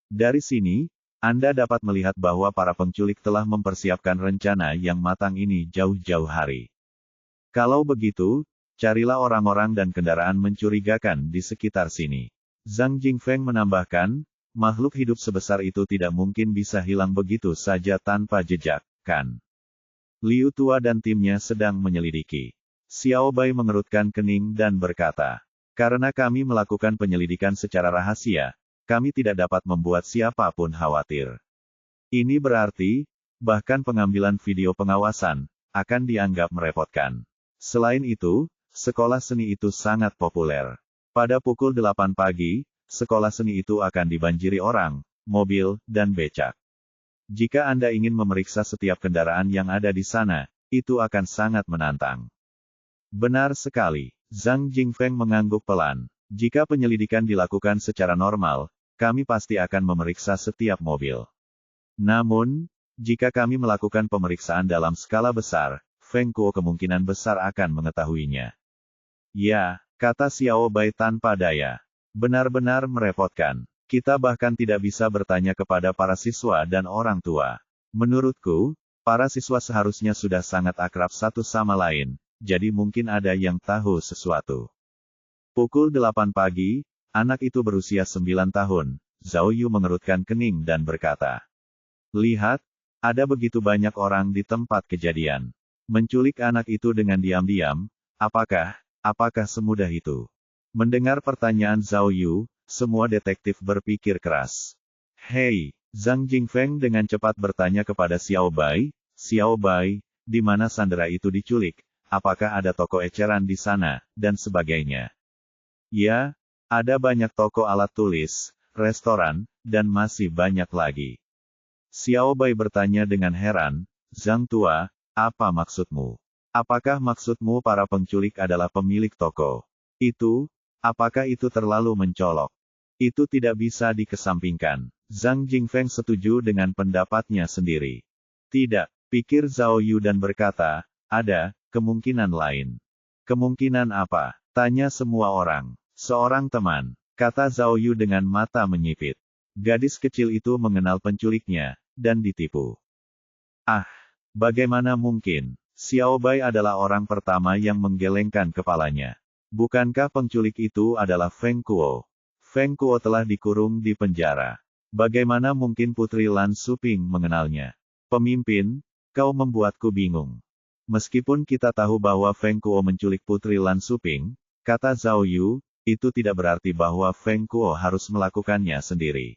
Dari sini, Anda dapat melihat bahwa para penculik telah mempersiapkan rencana yang matang ini jauh-jauh hari. Kalau begitu, carilah orang-orang dan kendaraan mencurigakan di sekitar sini. Zhang Jingfeng menambahkan, makhluk hidup sebesar itu tidak mungkin bisa hilang begitu saja tanpa jejak, kan? Liu Tua dan timnya sedang menyelidiki. Xiao Bai mengerutkan kening dan berkata, karena kami melakukan penyelidikan secara rahasia, kami tidak dapat membuat siapapun khawatir. Ini berarti, bahkan pengambilan video pengawasan, akan dianggap merepotkan. Selain itu, sekolah seni itu sangat populer. Pada pukul 8 pagi, sekolah seni itu akan dibanjiri orang, mobil, dan becak. Jika Anda ingin memeriksa setiap kendaraan yang ada di sana, itu akan sangat menantang. Benar sekali. Zhang Jingfeng mengangguk pelan. Jika penyelidikan dilakukan secara normal, kami pasti akan memeriksa setiap mobil. Namun, jika kami melakukan pemeriksaan dalam skala besar, Feng Kuo kemungkinan besar akan mengetahuinya. Ya, kata Xiao Bai tanpa daya. Benar-benar merepotkan. Kita bahkan tidak bisa bertanya kepada para siswa dan orang tua. Menurutku, para siswa seharusnya sudah sangat akrab satu sama lain, jadi mungkin ada yang tahu sesuatu. Pukul 8 pagi, anak itu berusia 9 tahun, Zhao Yu mengerutkan kening dan berkata, "Lihat, ada begitu banyak orang di tempat kejadian. Menculik anak itu dengan diam-diam, apakah semudah itu?" Mendengar pertanyaan Zhao Yu, semua detektif berpikir keras. "Hei," Zhang Jingfeng dengan cepat bertanya kepada Xiao Bai, "Xiao Bai, di mana sandera itu diculik? Apakah ada toko eceran di sana, dan sebagainya?" "Ya, ada banyak toko alat tulis, restoran, dan masih banyak lagi." Xiao Bai bertanya dengan heran, "Zhang Tua, apa maksudmu? Apakah maksudmu para penculik adalah pemilik toko? Apakah itu terlalu mencolok? Itu tidak bisa dikesampingkan." Zhang Jingfeng setuju dengan pendapatnya sendiri. "Tidak," pikir Zhao Yu dan berkata, "ada kemungkinan lain." "Kemungkinan apa?" tanya semua orang. "Seorang teman," kata Zhao Yu dengan mata menyipit. "Gadis kecil itu mengenal penculiknya, dan ditipu." "Ah, bagaimana mungkin?" Xiao Bai adalah orang pertama yang menggelengkan kepalanya. "Bukankah penculik itu adalah Feng Kuo? Feng Kuo telah dikurung di penjara. Bagaimana mungkin Putri Lan Suping mengenalnya?" "Pemimpin, kau membuatku bingung. Meskipun kita tahu bahwa Feng Kuo menculik Putri Lan Suping," kata Zhao Yu, "itu tidak berarti bahwa Feng Kuo harus melakukannya sendiri.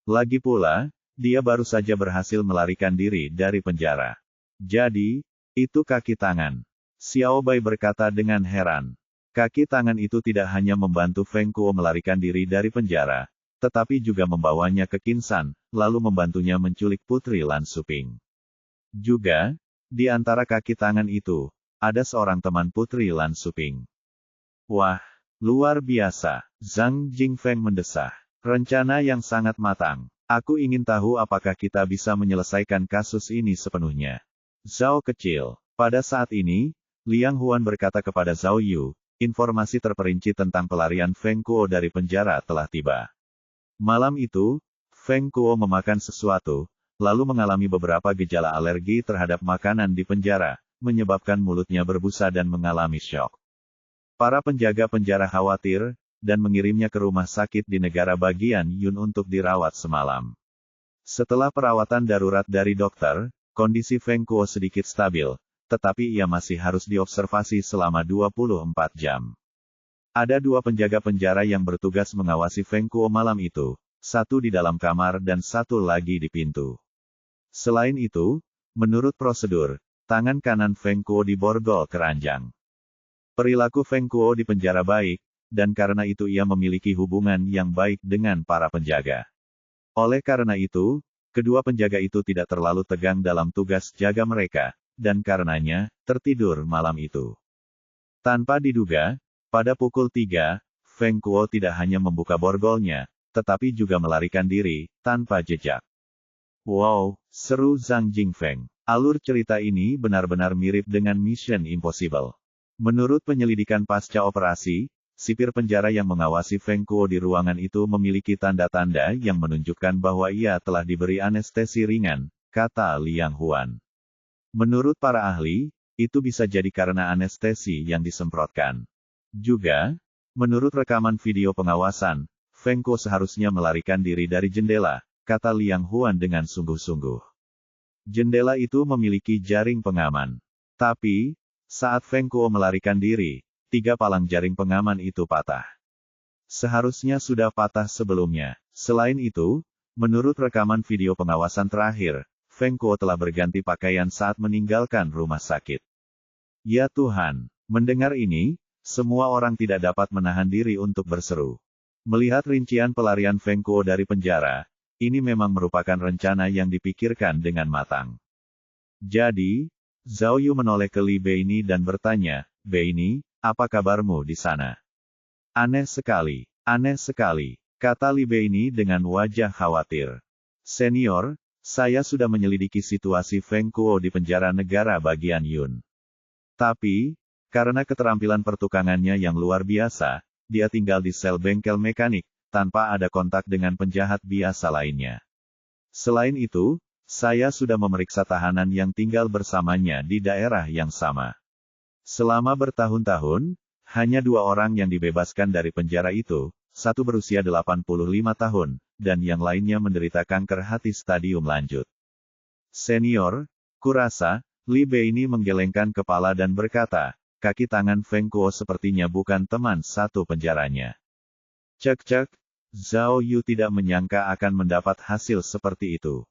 Lagi pula, dia baru saja berhasil melarikan diri dari penjara. Jadi, itu kaki tangan." Xiao Bai berkata dengan heran. Kaki tangan itu tidak hanya membantu Feng Kuo melarikan diri dari penjara, tetapi juga membawanya ke Qinsan, lalu membantunya menculik Putri Lan Suping. Juga, di antara kaki tangan itu, ada seorang teman Putri Lan Suping. "Wah, luar biasa," Zhang Jingfeng mendesah. "Rencana yang sangat matang. Aku ingin tahu apakah kita bisa menyelesaikan kasus ini sepenuhnya." "Zhao kecil." Pada saat ini, Liang Huan berkata kepada Zhao Yu, "Informasi terperinci tentang pelarian Feng Kuo dari penjara telah tiba." Malam itu, Feng Kuo memakan sesuatu, lalu mengalami beberapa gejala alergi terhadap makanan di penjara, menyebabkan mulutnya berbusa dan mengalami syok. Para penjaga penjara khawatir, dan mengirimnya ke rumah sakit di negara bagian Yun untuk dirawat semalam. Setelah perawatan darurat dari dokter, kondisi Feng Kuo sedikit stabil, tetapi ia masih harus diobservasi selama 24 jam. Ada 2 penjaga penjara yang bertugas mengawasi Feng Kuo malam itu, satu di dalam kamar dan satu lagi di pintu. Selain itu, menurut prosedur, tangan kanan Feng Kuo diborgol keranjang. Perilaku Feng Kuo di penjara baik, dan karena itu ia memiliki hubungan yang baik dengan para penjaga. Oleh karena itu, kedua penjaga itu tidak terlalu tegang dalam tugas jaga mereka, dan karenanya, tertidur malam itu. Tanpa diduga, pada pukul 3, Feng Kuo tidak hanya membuka borgolnya, tetapi juga melarikan diri, tanpa jejak. "Wow," seru Zhang Jingfeng. Alur cerita ini benar-benar mirip dengan Mission Impossible. Menurut penyelidikan pasca operasi, sipir penjara yang mengawasi Feng Kuo di ruangan itu memiliki tanda-tanda yang menunjukkan bahwa ia telah diberi anestesi ringan, kata Liang Huan. Menurut para ahli, itu bisa jadi karena anestesi yang disemprotkan. Juga, menurut rekaman video pengawasan, Feng Kuo seharusnya melarikan diri dari jendela, kata Liang Huan dengan sungguh-sungguh. Jendela itu memiliki jaring pengaman. Tapi, saat Feng Kuo melarikan diri, 3 palang jaring pengaman itu patah. Seharusnya sudah patah sebelumnya. Selain itu, menurut rekaman video pengawasan terakhir, Feng Kuo telah berganti pakaian saat meninggalkan rumah sakit. Ya Tuhan, mendengar ini, semua orang tidak dapat menahan diri untuk berseru. Melihat rincian pelarian Feng Kuo dari penjara, Ini memang merupakan rencana yang dipikirkan dengan matang. Jadi, Zhao Yu menoleh ke Li Beini dan bertanya, "Beini, apa kabarmu di sana?" Aneh sekali, kata Li Beini dengan wajah khawatir. Senior, saya sudah menyelidiki situasi Feng Kuo di penjara negara bagian Yun. Tapi, karena keterampilan pertukangannya yang luar biasa, dia tinggal di sel bengkel mekanik, tanpa ada kontak dengan penjahat biasa lainnya. Selain itu, saya sudah memeriksa tahanan yang tinggal bersamanya di daerah yang sama. Selama bertahun-tahun, hanya 2 orang yang dibebaskan dari penjara itu, satu berusia 85 tahun, dan yang lainnya menderita kanker hati stadium lanjut. Senior, kurasa, Li Beini menggelengkan kepala dan berkata, kaki tangan Feng Kuo sepertinya bukan teman satu penjaranya. Cek, Zhao Yu tidak menyangka akan mendapat hasil seperti itu.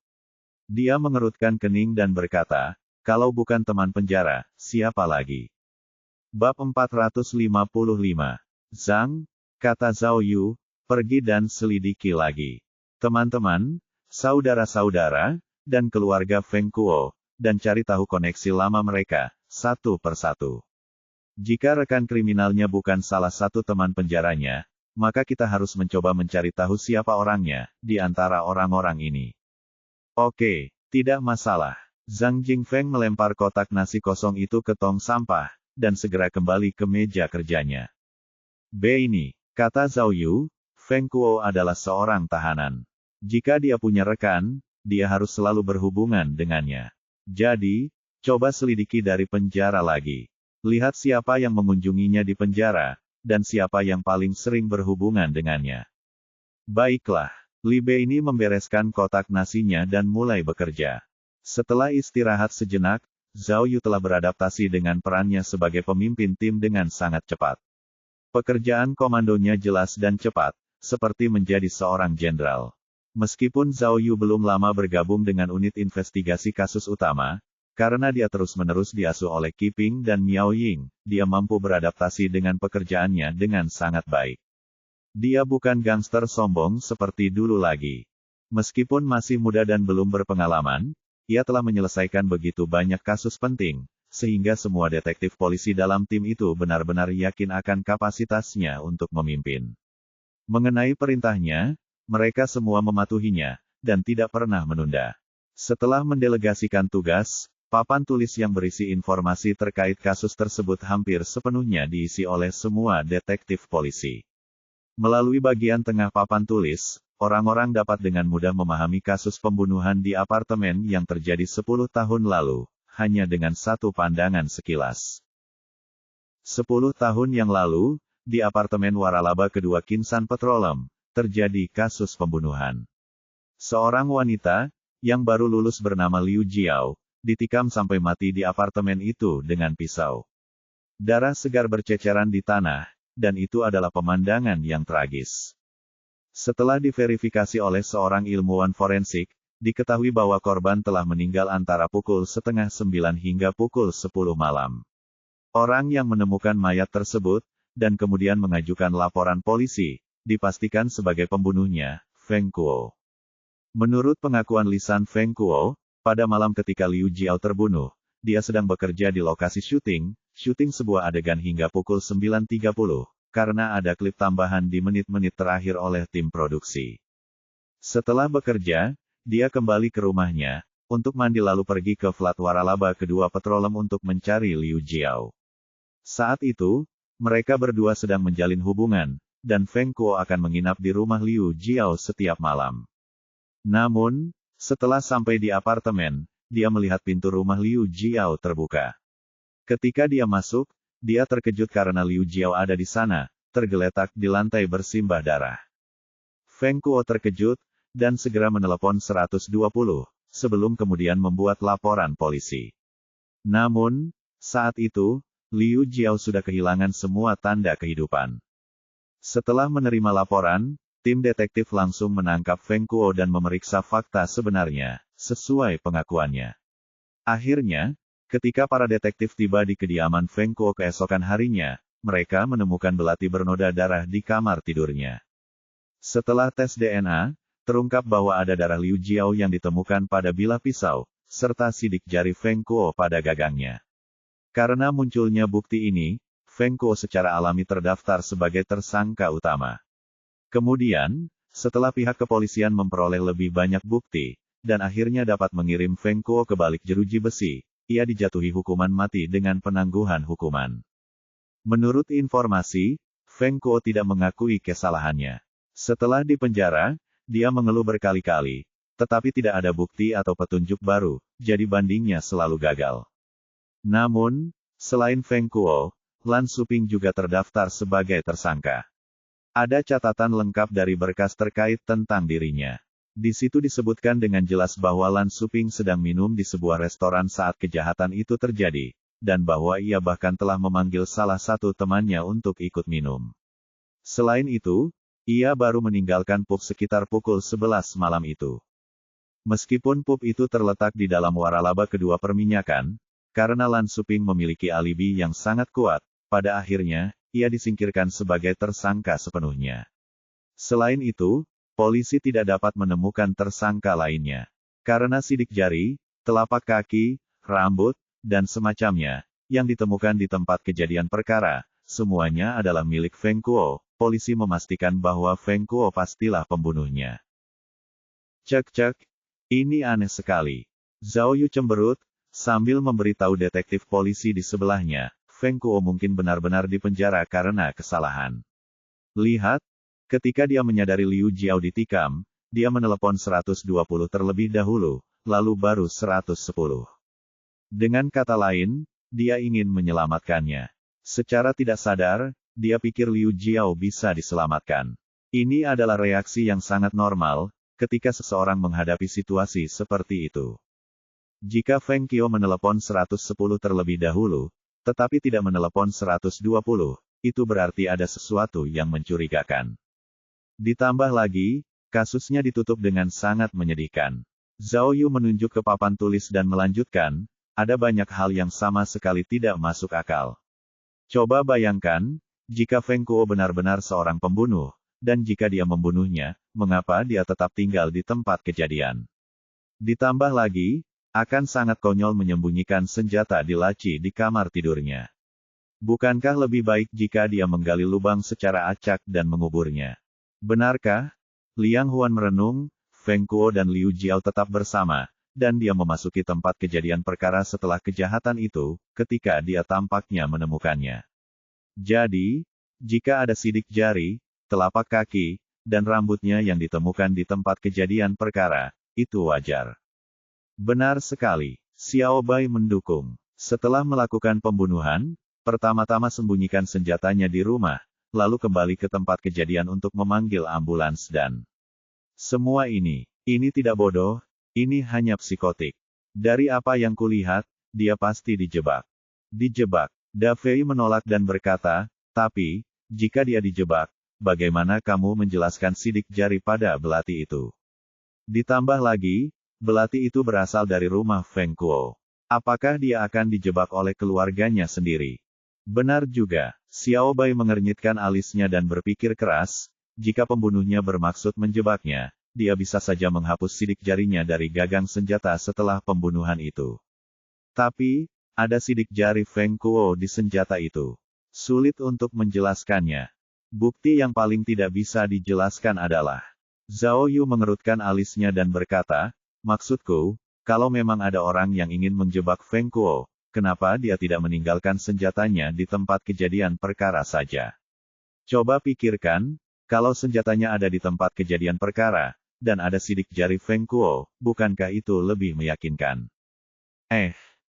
Dia mengerutkan kening dan berkata, kalau bukan teman penjara, siapa lagi? Bab 455. Zhang, kata Zhao Yu, pergi dan selidiki lagi. Teman-teman, saudara-saudara, dan keluarga Feng Kuo, dan cari tahu koneksi lama mereka, satu persatu. Jika rekan kriminalnya bukan salah satu teman penjaranya, maka kita harus mencoba mencari tahu siapa orangnya, di antara orang-orang ini. Oke, tidak masalah. Zhang Jingfeng melempar kotak nasi kosong itu ke tong sampah, dan segera kembali ke meja kerjanya. Beini, kata Zhao Yu, Feng Kuo adalah seorang tahanan. Jika dia punya rekan, dia harus selalu berhubungan dengannya. Jadi, coba selidiki dari penjara lagi. Lihat siapa yang mengunjunginya di penjara, dan siapa yang paling sering berhubungan dengannya. Baiklah, Li Beini membereskan kotak nasinya dan mulai bekerja. Setelah istirahat sejenak, Zhao Yu telah beradaptasi dengan perannya sebagai pemimpin tim dengan sangat cepat. Pekerjaan komandonya jelas dan cepat, seperti menjadi seorang jenderal. Meskipun Zhao Yu belum lama bergabung dengan unit investigasi kasus utama, karena dia terus-menerus diasuh oleh Qiping dan Miao Ying, dia mampu beradaptasi dengan pekerjaannya dengan sangat baik. Dia bukan gangster sombong seperti dulu lagi. Meskipun masih muda dan belum berpengalaman, ia telah menyelesaikan begitu banyak kasus penting, sehingga semua detektif polisi dalam tim itu benar-benar yakin akan kapasitasnya untuk memimpin. Mengenai perintahnya, mereka semua mematuhinya, dan tidak pernah menunda. Setelah mendelegasikan tugas, papan tulis yang berisi informasi terkait kasus tersebut hampir sepenuhnya diisi oleh semua detektif polisi. Melalui bagian tengah papan tulis, orang-orang dapat dengan mudah memahami kasus pembunuhan di apartemen yang terjadi 10 tahun lalu, hanya dengan satu pandangan sekilas. 10 tahun yang lalu, di apartemen waralaba kedua Kinsan Petroleum, terjadi kasus pembunuhan. Seorang wanita, yang baru lulus bernama Liu Jiao, ditikam sampai mati di apartemen itu dengan pisau. Darah segar berceceran di tanah, dan itu adalah pemandangan yang tragis. Setelah diverifikasi oleh seorang ilmuwan forensik, diketahui bahwa korban telah meninggal antara pukul 8:30 hingga pukul 10 malam. Orang yang menemukan mayat tersebut, dan kemudian mengajukan laporan polisi, dipastikan sebagai pembunuhnya, Feng Kuo. Menurut pengakuan lisan Feng Kuo, pada malam ketika Liu Jiao terbunuh, dia sedang bekerja di lokasi syuting sebuah adegan hingga pukul 9:30, karena ada klip tambahan di menit-menit terakhir oleh tim produksi. Setelah bekerja, dia kembali ke rumahnya, untuk mandi lalu pergi ke flat waralaba kedua Petroleum untuk mencari Liu Jiao. Saat itu, mereka berdua sedang menjalin hubungan, dan Feng Kuo akan menginap di rumah Liu Jiao setiap malam. Namun, setelah sampai di apartemen, dia melihat pintu rumah Liu Jiao terbuka. Ketika dia masuk, dia terkejut karena Liu Jiao ada di sana, tergeletak di lantai bersimbah darah. Feng Kuo terkejut, dan segera menelepon 120, sebelum kemudian membuat laporan polisi. Namun, saat itu, Liu Jiao sudah kehilangan semua tanda kehidupan. Setelah menerima laporan, tim detektif langsung menangkap Feng Kuo dan memeriksa fakta sebenarnya, sesuai pengakuannya. Akhirnya, ketika para detektif tiba di kediaman Feng Kuo keesokan harinya, mereka menemukan belati bernoda darah di kamar tidurnya. Setelah tes DNA, terungkap bahwa ada darah Liu Jiao yang ditemukan pada bilah pisau, serta sidik jari Feng Kuo pada gagangnya. Karena munculnya bukti ini, Feng Kuo secara alami terdaftar sebagai tersangka utama. Kemudian, setelah pihak kepolisian memperoleh lebih banyak bukti, dan akhirnya dapat mengirim Feng Kuo ke balik jeruji besi, ia dijatuhi hukuman mati dengan penangguhan hukuman. Menurut informasi, Feng Kuo tidak mengakui kesalahannya. Setelah dipenjara, dia mengeluh berkali-kali, tetapi tidak ada bukti atau petunjuk baru, jadi bandingnya selalu gagal. Namun, selain Feng Kuo, Lan Xuping juga terdaftar sebagai tersangka. Ada catatan lengkap dari berkas terkait tentang dirinya. Di situ disebutkan dengan jelas bahwa Lan Xuping sedang minum di sebuah restoran saat kejahatan itu terjadi, dan bahwa ia bahkan telah memanggil salah satu temannya untuk ikut minum. Selain itu, ia baru meninggalkan pub sekitar pukul 11 malam itu. Meskipun pub itu terletak di dalam waralaba kedua perminyakan, karena Lan Xuping memiliki alibi yang sangat kuat, pada akhirnya, ia disingkirkan sebagai tersangka sepenuhnya. Selain itu, polisi tidak dapat menemukan tersangka lainnya. Karena sidik jari, telapak kaki, rambut, dan semacamnya, yang ditemukan di tempat kejadian perkara, semuanya adalah milik Feng Kuo. Polisi memastikan bahwa Feng Kuo pastilah pembunuhnya. Cek, ini aneh sekali. Zhao Yu cemberut, sambil memberitahu detektif polisi di sebelahnya, Feng Kuo mungkin benar-benar dipenjara karena kesalahan. Lihat, ketika dia menyadari Liu Jiao ditikam, dia menelepon 120 terlebih dahulu, lalu baru 110. Dengan kata lain, dia ingin menyelamatkannya. Secara tidak sadar, dia pikir Liu Jiao bisa diselamatkan. Ini adalah reaksi yang sangat normal, ketika seseorang menghadapi situasi seperti itu. Jika Feng Kuo menelepon 110 terlebih dahulu, tetapi tidak menelepon 120, itu berarti ada sesuatu yang mencurigakan. Ditambah lagi, kasusnya ditutup dengan sangat menyedihkan. Zhao Yu menunjuk ke papan tulis dan melanjutkan, ada banyak hal yang sama sekali tidak masuk akal. Coba bayangkan, jika Feng Kuo benar-benar seorang pembunuh, dan jika dia membunuhnya, mengapa dia tetap tinggal di tempat kejadian? Ditambah lagi, akan sangat konyol menyembunyikan senjata di laci di kamar tidurnya. Bukankah lebih baik jika dia menggali lubang secara acak dan menguburnya? Benarkah? Liang Huan merenung, Feng Kuo dan Liu Jiao tetap bersama, dan dia memasuki tempat kejadian perkara setelah kejahatan itu, ketika dia tampaknya menemukannya. Jadi, jika ada sidik jari, telapak kaki, dan rambutnya yang ditemukan di tempat kejadian perkara, itu wajar. Benar sekali, Xiao Bai mendukung. Setelah melakukan pembunuhan, pertama-tama sembunyikan senjatanya di rumah, lalu kembali ke tempat kejadian untuk memanggil ambulans dan... Semua ini tidak bodoh, ini hanya psikotik. Dari apa yang kulihat, dia pasti dijebak. Dijebak. Da Fei menolak dan berkata, tapi, jika dia dijebak, bagaimana kamu menjelaskan sidik jari pada belati itu? Ditambah lagi, belati itu berasal dari rumah Feng Kuo. Apakah dia akan dijebak oleh keluarganya sendiri? Benar juga, Xiao Bai mengernyitkan alisnya dan berpikir keras, jika pembunuhnya bermaksud menjebaknya, dia bisa saja menghapus sidik jarinya dari gagang senjata setelah pembunuhan itu. Tapi, ada sidik jari Feng Kuo di senjata itu. Sulit untuk menjelaskannya. Bukti yang paling tidak bisa dijelaskan adalah... Zhao Yu mengerutkan alisnya dan berkata, maksudku, kalau memang ada orang yang ingin menjebak Feng Kuo, kenapa dia tidak meninggalkan senjatanya di tempat kejadian perkara saja? Coba pikirkan, kalau senjatanya ada di tempat kejadian perkara, dan ada sidik jari Feng Kuo, bukankah itu lebih meyakinkan?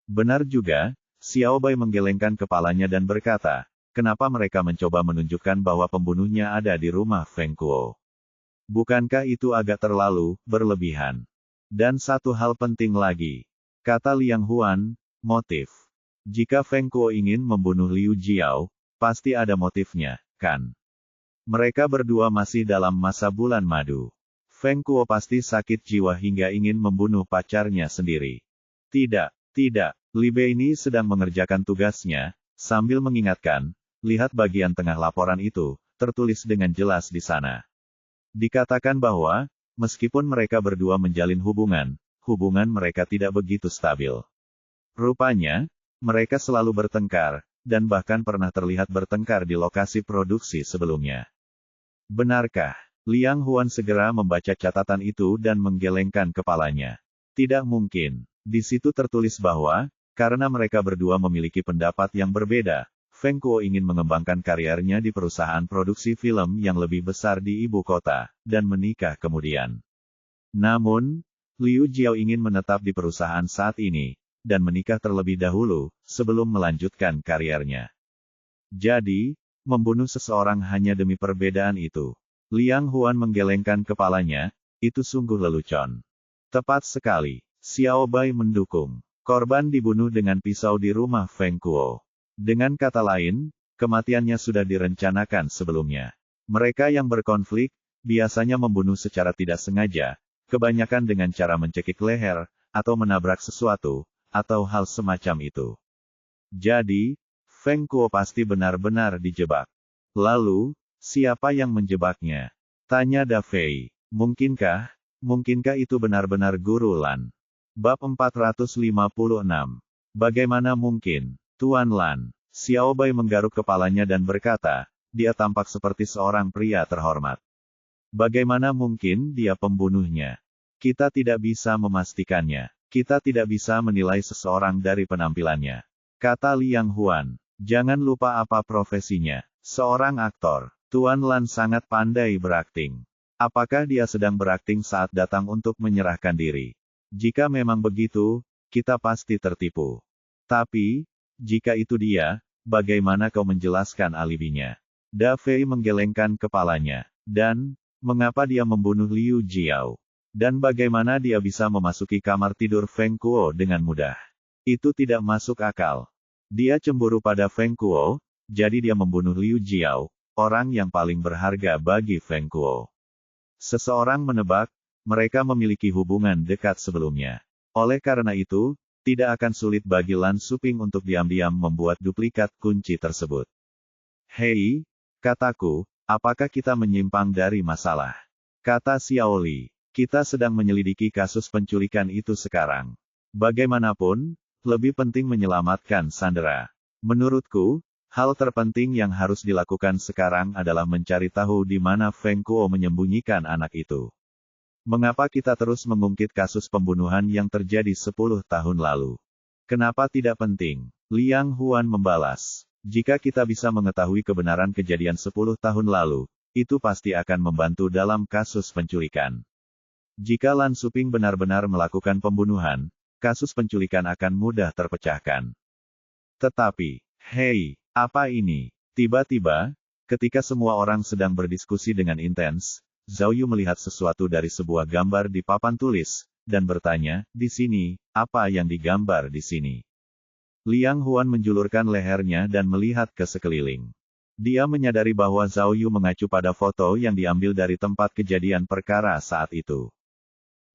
Benar juga, Xiao Bai menggelengkan kepalanya dan berkata, kenapa mereka mencoba menunjukkan bahwa pembunuhnya ada di rumah Feng Kuo? Bukankah itu agak terlalu berlebihan? Dan satu hal penting lagi, kata Liang Huan, motif. Jika Feng Kuo ingin membunuh Liu Jiao, pasti ada motifnya, kan? Mereka berdua masih dalam masa bulan madu. Feng Kuo pasti sakit jiwa hingga ingin membunuh pacarnya sendiri. Tidak. Li Bei ini sedang mengerjakan tugasnya, sambil mengingatkan, lihat bagian tengah laporan itu, tertulis dengan jelas di sana. Dikatakan bahwa, Meskipun mereka berdua menjalin hubungan mereka tidak begitu stabil. Rupanya, mereka selalu bertengkar, dan bahkan pernah terlihat bertengkar di lokasi produksi sebelumnya. Benarkah? Liang Huan segera membaca catatan itu dan menggelengkan kepalanya. Tidak mungkin. Di situ tertulis bahwa, karena mereka berdua memiliki pendapat yang berbeda, Feng Kuo ingin mengembangkan karirnya di perusahaan produksi film yang lebih besar di ibu kota, dan menikah kemudian. Namun, Liu Jiao ingin menetap di perusahaan saat ini, dan menikah terlebih dahulu, sebelum melanjutkan karirnya. Jadi, membunuh seseorang hanya demi perbedaan itu. Liang Huan menggelengkan kepalanya, itu sungguh lelucon. Tepat sekali, Xiao Bai mendukung. Korban dibunuh dengan pisau di rumah Feng Kuo. Dengan kata lain, kematiannya sudah direncanakan sebelumnya. Mereka yang berkonflik, biasanya membunuh secara tidak sengaja, kebanyakan dengan cara mencekik leher, atau menabrak sesuatu, atau hal semacam itu. Jadi, Feng Kuo pasti benar-benar dijebak. Lalu, siapa yang menjebaknya? Tanya Da Fei. Mungkinkah itu benar-benar Guru Lan? Bab 456. Bagaimana mungkin? Tuan Lan. Xiao Bai menggaruk kepalanya dan berkata, dia tampak seperti seorang pria terhormat. Bagaimana mungkin dia pembunuhnya? Kita tidak bisa memastikannya. Kita tidak bisa menilai seseorang dari penampilannya. Kata Liang Huan. Jangan lupa apa profesinya. Seorang aktor. Tuan Lan sangat pandai berakting. Apakah dia sedang berakting saat datang untuk menyerahkan diri? Jika memang begitu, kita pasti tertipu. Tapi, jika itu dia, bagaimana kau menjelaskan alibinya? Da Fei menggelengkan kepalanya. Dan, mengapa dia membunuh Liu Jiao? Dan bagaimana dia bisa memasuki kamar tidur Feng Kuo dengan mudah? Itu tidak masuk akal. Dia cemburu pada Feng Kuo, jadi dia membunuh Liu Jiao, orang yang paling berharga bagi Feng Kuo. Seseorang menebak, mereka memiliki hubungan dekat sebelumnya. Oleh karena itu, tidak akan sulit bagi Lan Suping untuk diam-diam membuat duplikat kunci tersebut. Hei, kataku, apakah kita menyimpang dari masalah? Kata Xiao Li, kita sedang menyelidiki kasus penculikan itu sekarang. Bagaimanapun, lebih penting menyelamatkan Sandera. Menurutku, hal terpenting yang harus dilakukan sekarang adalah mencari tahu di mana Feng Kuo menyembunyikan anak itu. Mengapa kita terus mengungkit kasus pembunuhan yang terjadi 10 tahun lalu? Kenapa tidak penting? Liang Huan membalas. Jika kita bisa mengetahui kebenaran kejadian 10 tahun lalu, itu pasti akan membantu dalam kasus penculikan. Jika Lan Suping benar-benar melakukan pembunuhan, kasus penculikan akan mudah terpecahkan. Tetapi, hei, apa ini? Tiba-tiba, ketika semua orang sedang berdiskusi dengan intens, Zhao Yu melihat sesuatu dari sebuah gambar di papan tulis, dan bertanya, di sini, apa yang digambar di sini? Liang Huan menjulurkan lehernya dan melihat ke sekeliling. Dia menyadari bahwa Zhao Yu mengacu pada foto yang diambil dari tempat kejadian perkara saat itu.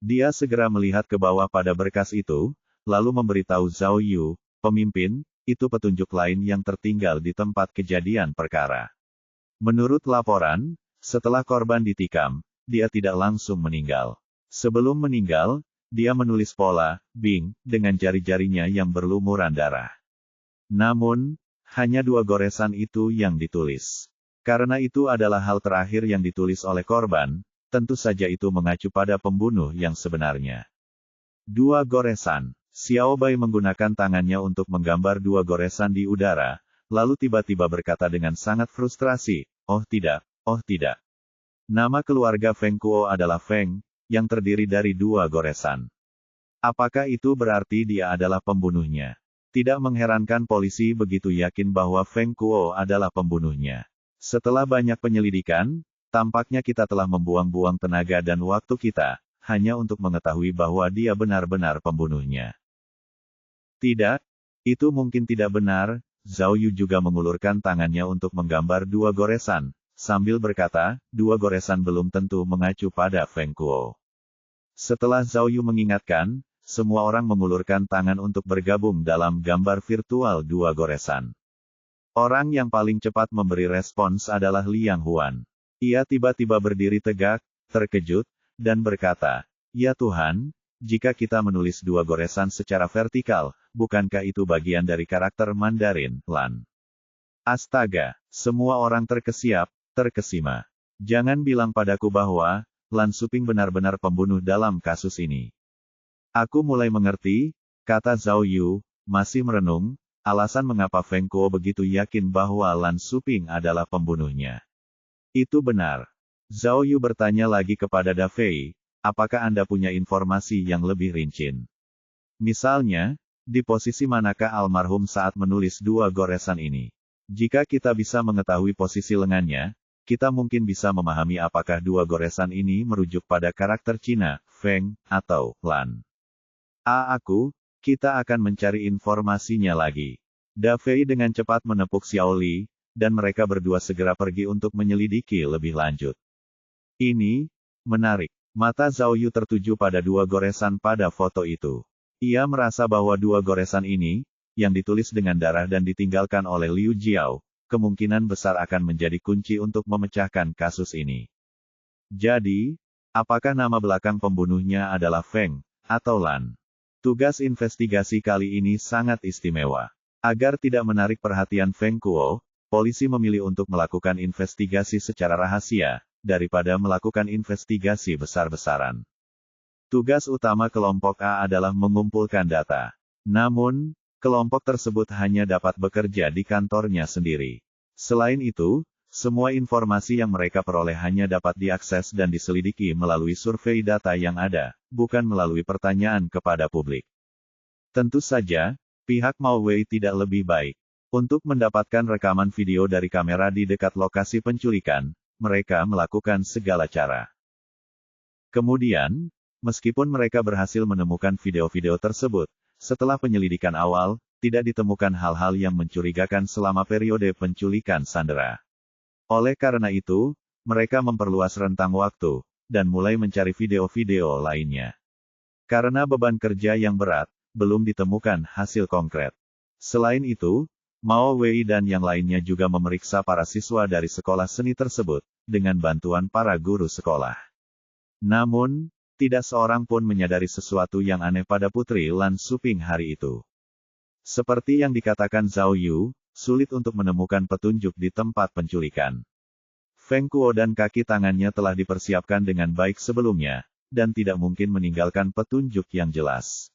Dia segera melihat ke bawah pada berkas itu, lalu memberitahu Zhao Yu, pemimpin, itu petunjuk lain yang tertinggal di tempat kejadian perkara. Menurut laporan, setelah korban ditikam, dia tidak langsung meninggal. Sebelum meninggal, dia menulis pola, Bing, dengan jari-jarinya yang berlumuran darah. Namun, hanya 2 goresan itu yang ditulis. Karena itu adalah hal terakhir yang ditulis oleh korban, tentu saja itu mengacu pada pembunuh yang sebenarnya. 2 goresan. Xiao Bai menggunakan tangannya untuk menggambar 2 goresan di udara, lalu tiba-tiba berkata dengan sangat frustrasi, oh tidak. Oh tidak. Nama keluarga Feng Kuo adalah Feng, yang terdiri dari 2 goresan. Apakah itu berarti dia adalah pembunuhnya? Tidak mengherankan polisi begitu yakin bahwa Feng Kuo adalah pembunuhnya. Setelah banyak penyelidikan, tampaknya kita telah membuang-buang tenaga dan waktu kita, hanya untuk mengetahui bahwa dia benar-benar pembunuhnya. Tidak, itu mungkin tidak benar. Zhao Yu juga mengulurkan tangannya untuk menggambar 2 goresan. Sambil berkata, 2 goresan belum tentu mengacu pada Feng Kuo. Setelah Zhao Yu mengingatkan, semua orang mengulurkan tangan untuk bergabung dalam gambar virtual 2 goresan. Orang yang paling cepat memberi respons adalah Liang Huan. Ia tiba-tiba berdiri tegak, terkejut, dan berkata, "Ya Tuhan, jika kita menulis dua goresan secara vertikal, bukankah itu bagian dari karakter Mandarin, Lan?" Astaga, semua orang terkesima. Jangan bilang padaku bahwa Lan Suping benar-benar pembunuh dalam kasus ini. Aku mulai mengerti, kata Zhao Yu, masih merenung, alasan mengapa Feng Kuo begitu yakin bahwa Lan Suping adalah pembunuhnya. Itu benar. Zhao Yu bertanya lagi kepada Da Fei, apakah Anda punya informasi yang lebih rinci? Misalnya, di posisi manakah almarhum saat menulis dua goresan ini? Jika kita bisa mengetahui posisi lengannya, kita mungkin bisa memahami apakah dua goresan ini merujuk pada karakter Cina, Feng, atau Lan. Kita akan mencari informasinya lagi. Da Fei dengan cepat menepuk Xiao Li, dan mereka berdua segera pergi untuk menyelidiki lebih lanjut. Ini menarik. Mata Zhao Yu tertuju pada dua goresan pada foto itu. Ia merasa bahwa dua goresan ini, yang ditulis dengan darah dan ditinggalkan oleh Liu Jiao, kemungkinan besar akan menjadi kunci untuk memecahkan kasus ini. Jadi, apakah nama belakang pembunuhnya adalah Feng, atau Lan? Tugas investigasi kali ini sangat istimewa. Agar tidak menarik perhatian Feng Kuo, polisi memilih untuk melakukan investigasi secara rahasia, daripada melakukan investigasi besar-besaran. Tugas utama kelompok A adalah mengumpulkan data. Namun, kelompok tersebut hanya dapat bekerja di kantornya sendiri. Selain itu, semua informasi yang mereka peroleh hanya dapat diakses dan diselidiki melalui survei data yang ada, bukan melalui pertanyaan kepada publik. Tentu saja, pihak Mao Wei tidak lebih baik. Untuk mendapatkan rekaman video dari kamera di dekat lokasi penculikan, mereka melakukan segala cara. Kemudian, meskipun mereka berhasil menemukan video-video tersebut, setelah penyelidikan awal, tidak ditemukan hal-hal yang mencurigakan selama periode penculikan Sandera. Oleh karena itu, mereka memperluas rentang waktu, dan mulai mencari video-video lainnya. Karena beban kerja yang berat, belum ditemukan hasil konkret. Selain itu, Mao Wei dan yang lainnya juga memeriksa para siswa dari sekolah seni tersebut, dengan bantuan para guru sekolah. Namun, tidak seorang pun menyadari sesuatu yang aneh pada Putri Lan Suping hari itu. Seperti yang dikatakan Zhao Yu, sulit untuk menemukan petunjuk di tempat penculikan. Feng Kuo dan kaki tangannya telah dipersiapkan dengan baik sebelumnya, dan tidak mungkin meninggalkan petunjuk yang jelas.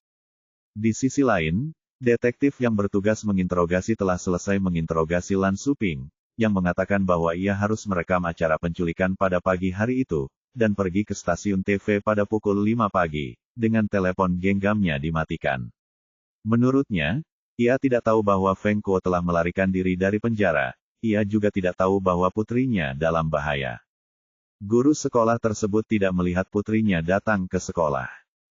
Di sisi lain, detektif yang bertugas menginterogasi telah selesai menginterogasi Lan Suping, yang mengatakan bahwa ia harus merekam acara penculikan pada pagi hari itu, dan pergi ke stasiun TV pada pukul 5 pagi, dengan telepon genggamnya dimatikan. Menurutnya, ia tidak tahu bahwa Feng Kuo telah melarikan diri dari penjara, ia juga tidak tahu bahwa putrinya dalam bahaya. Guru sekolah tersebut tidak melihat putrinya datang ke sekolah.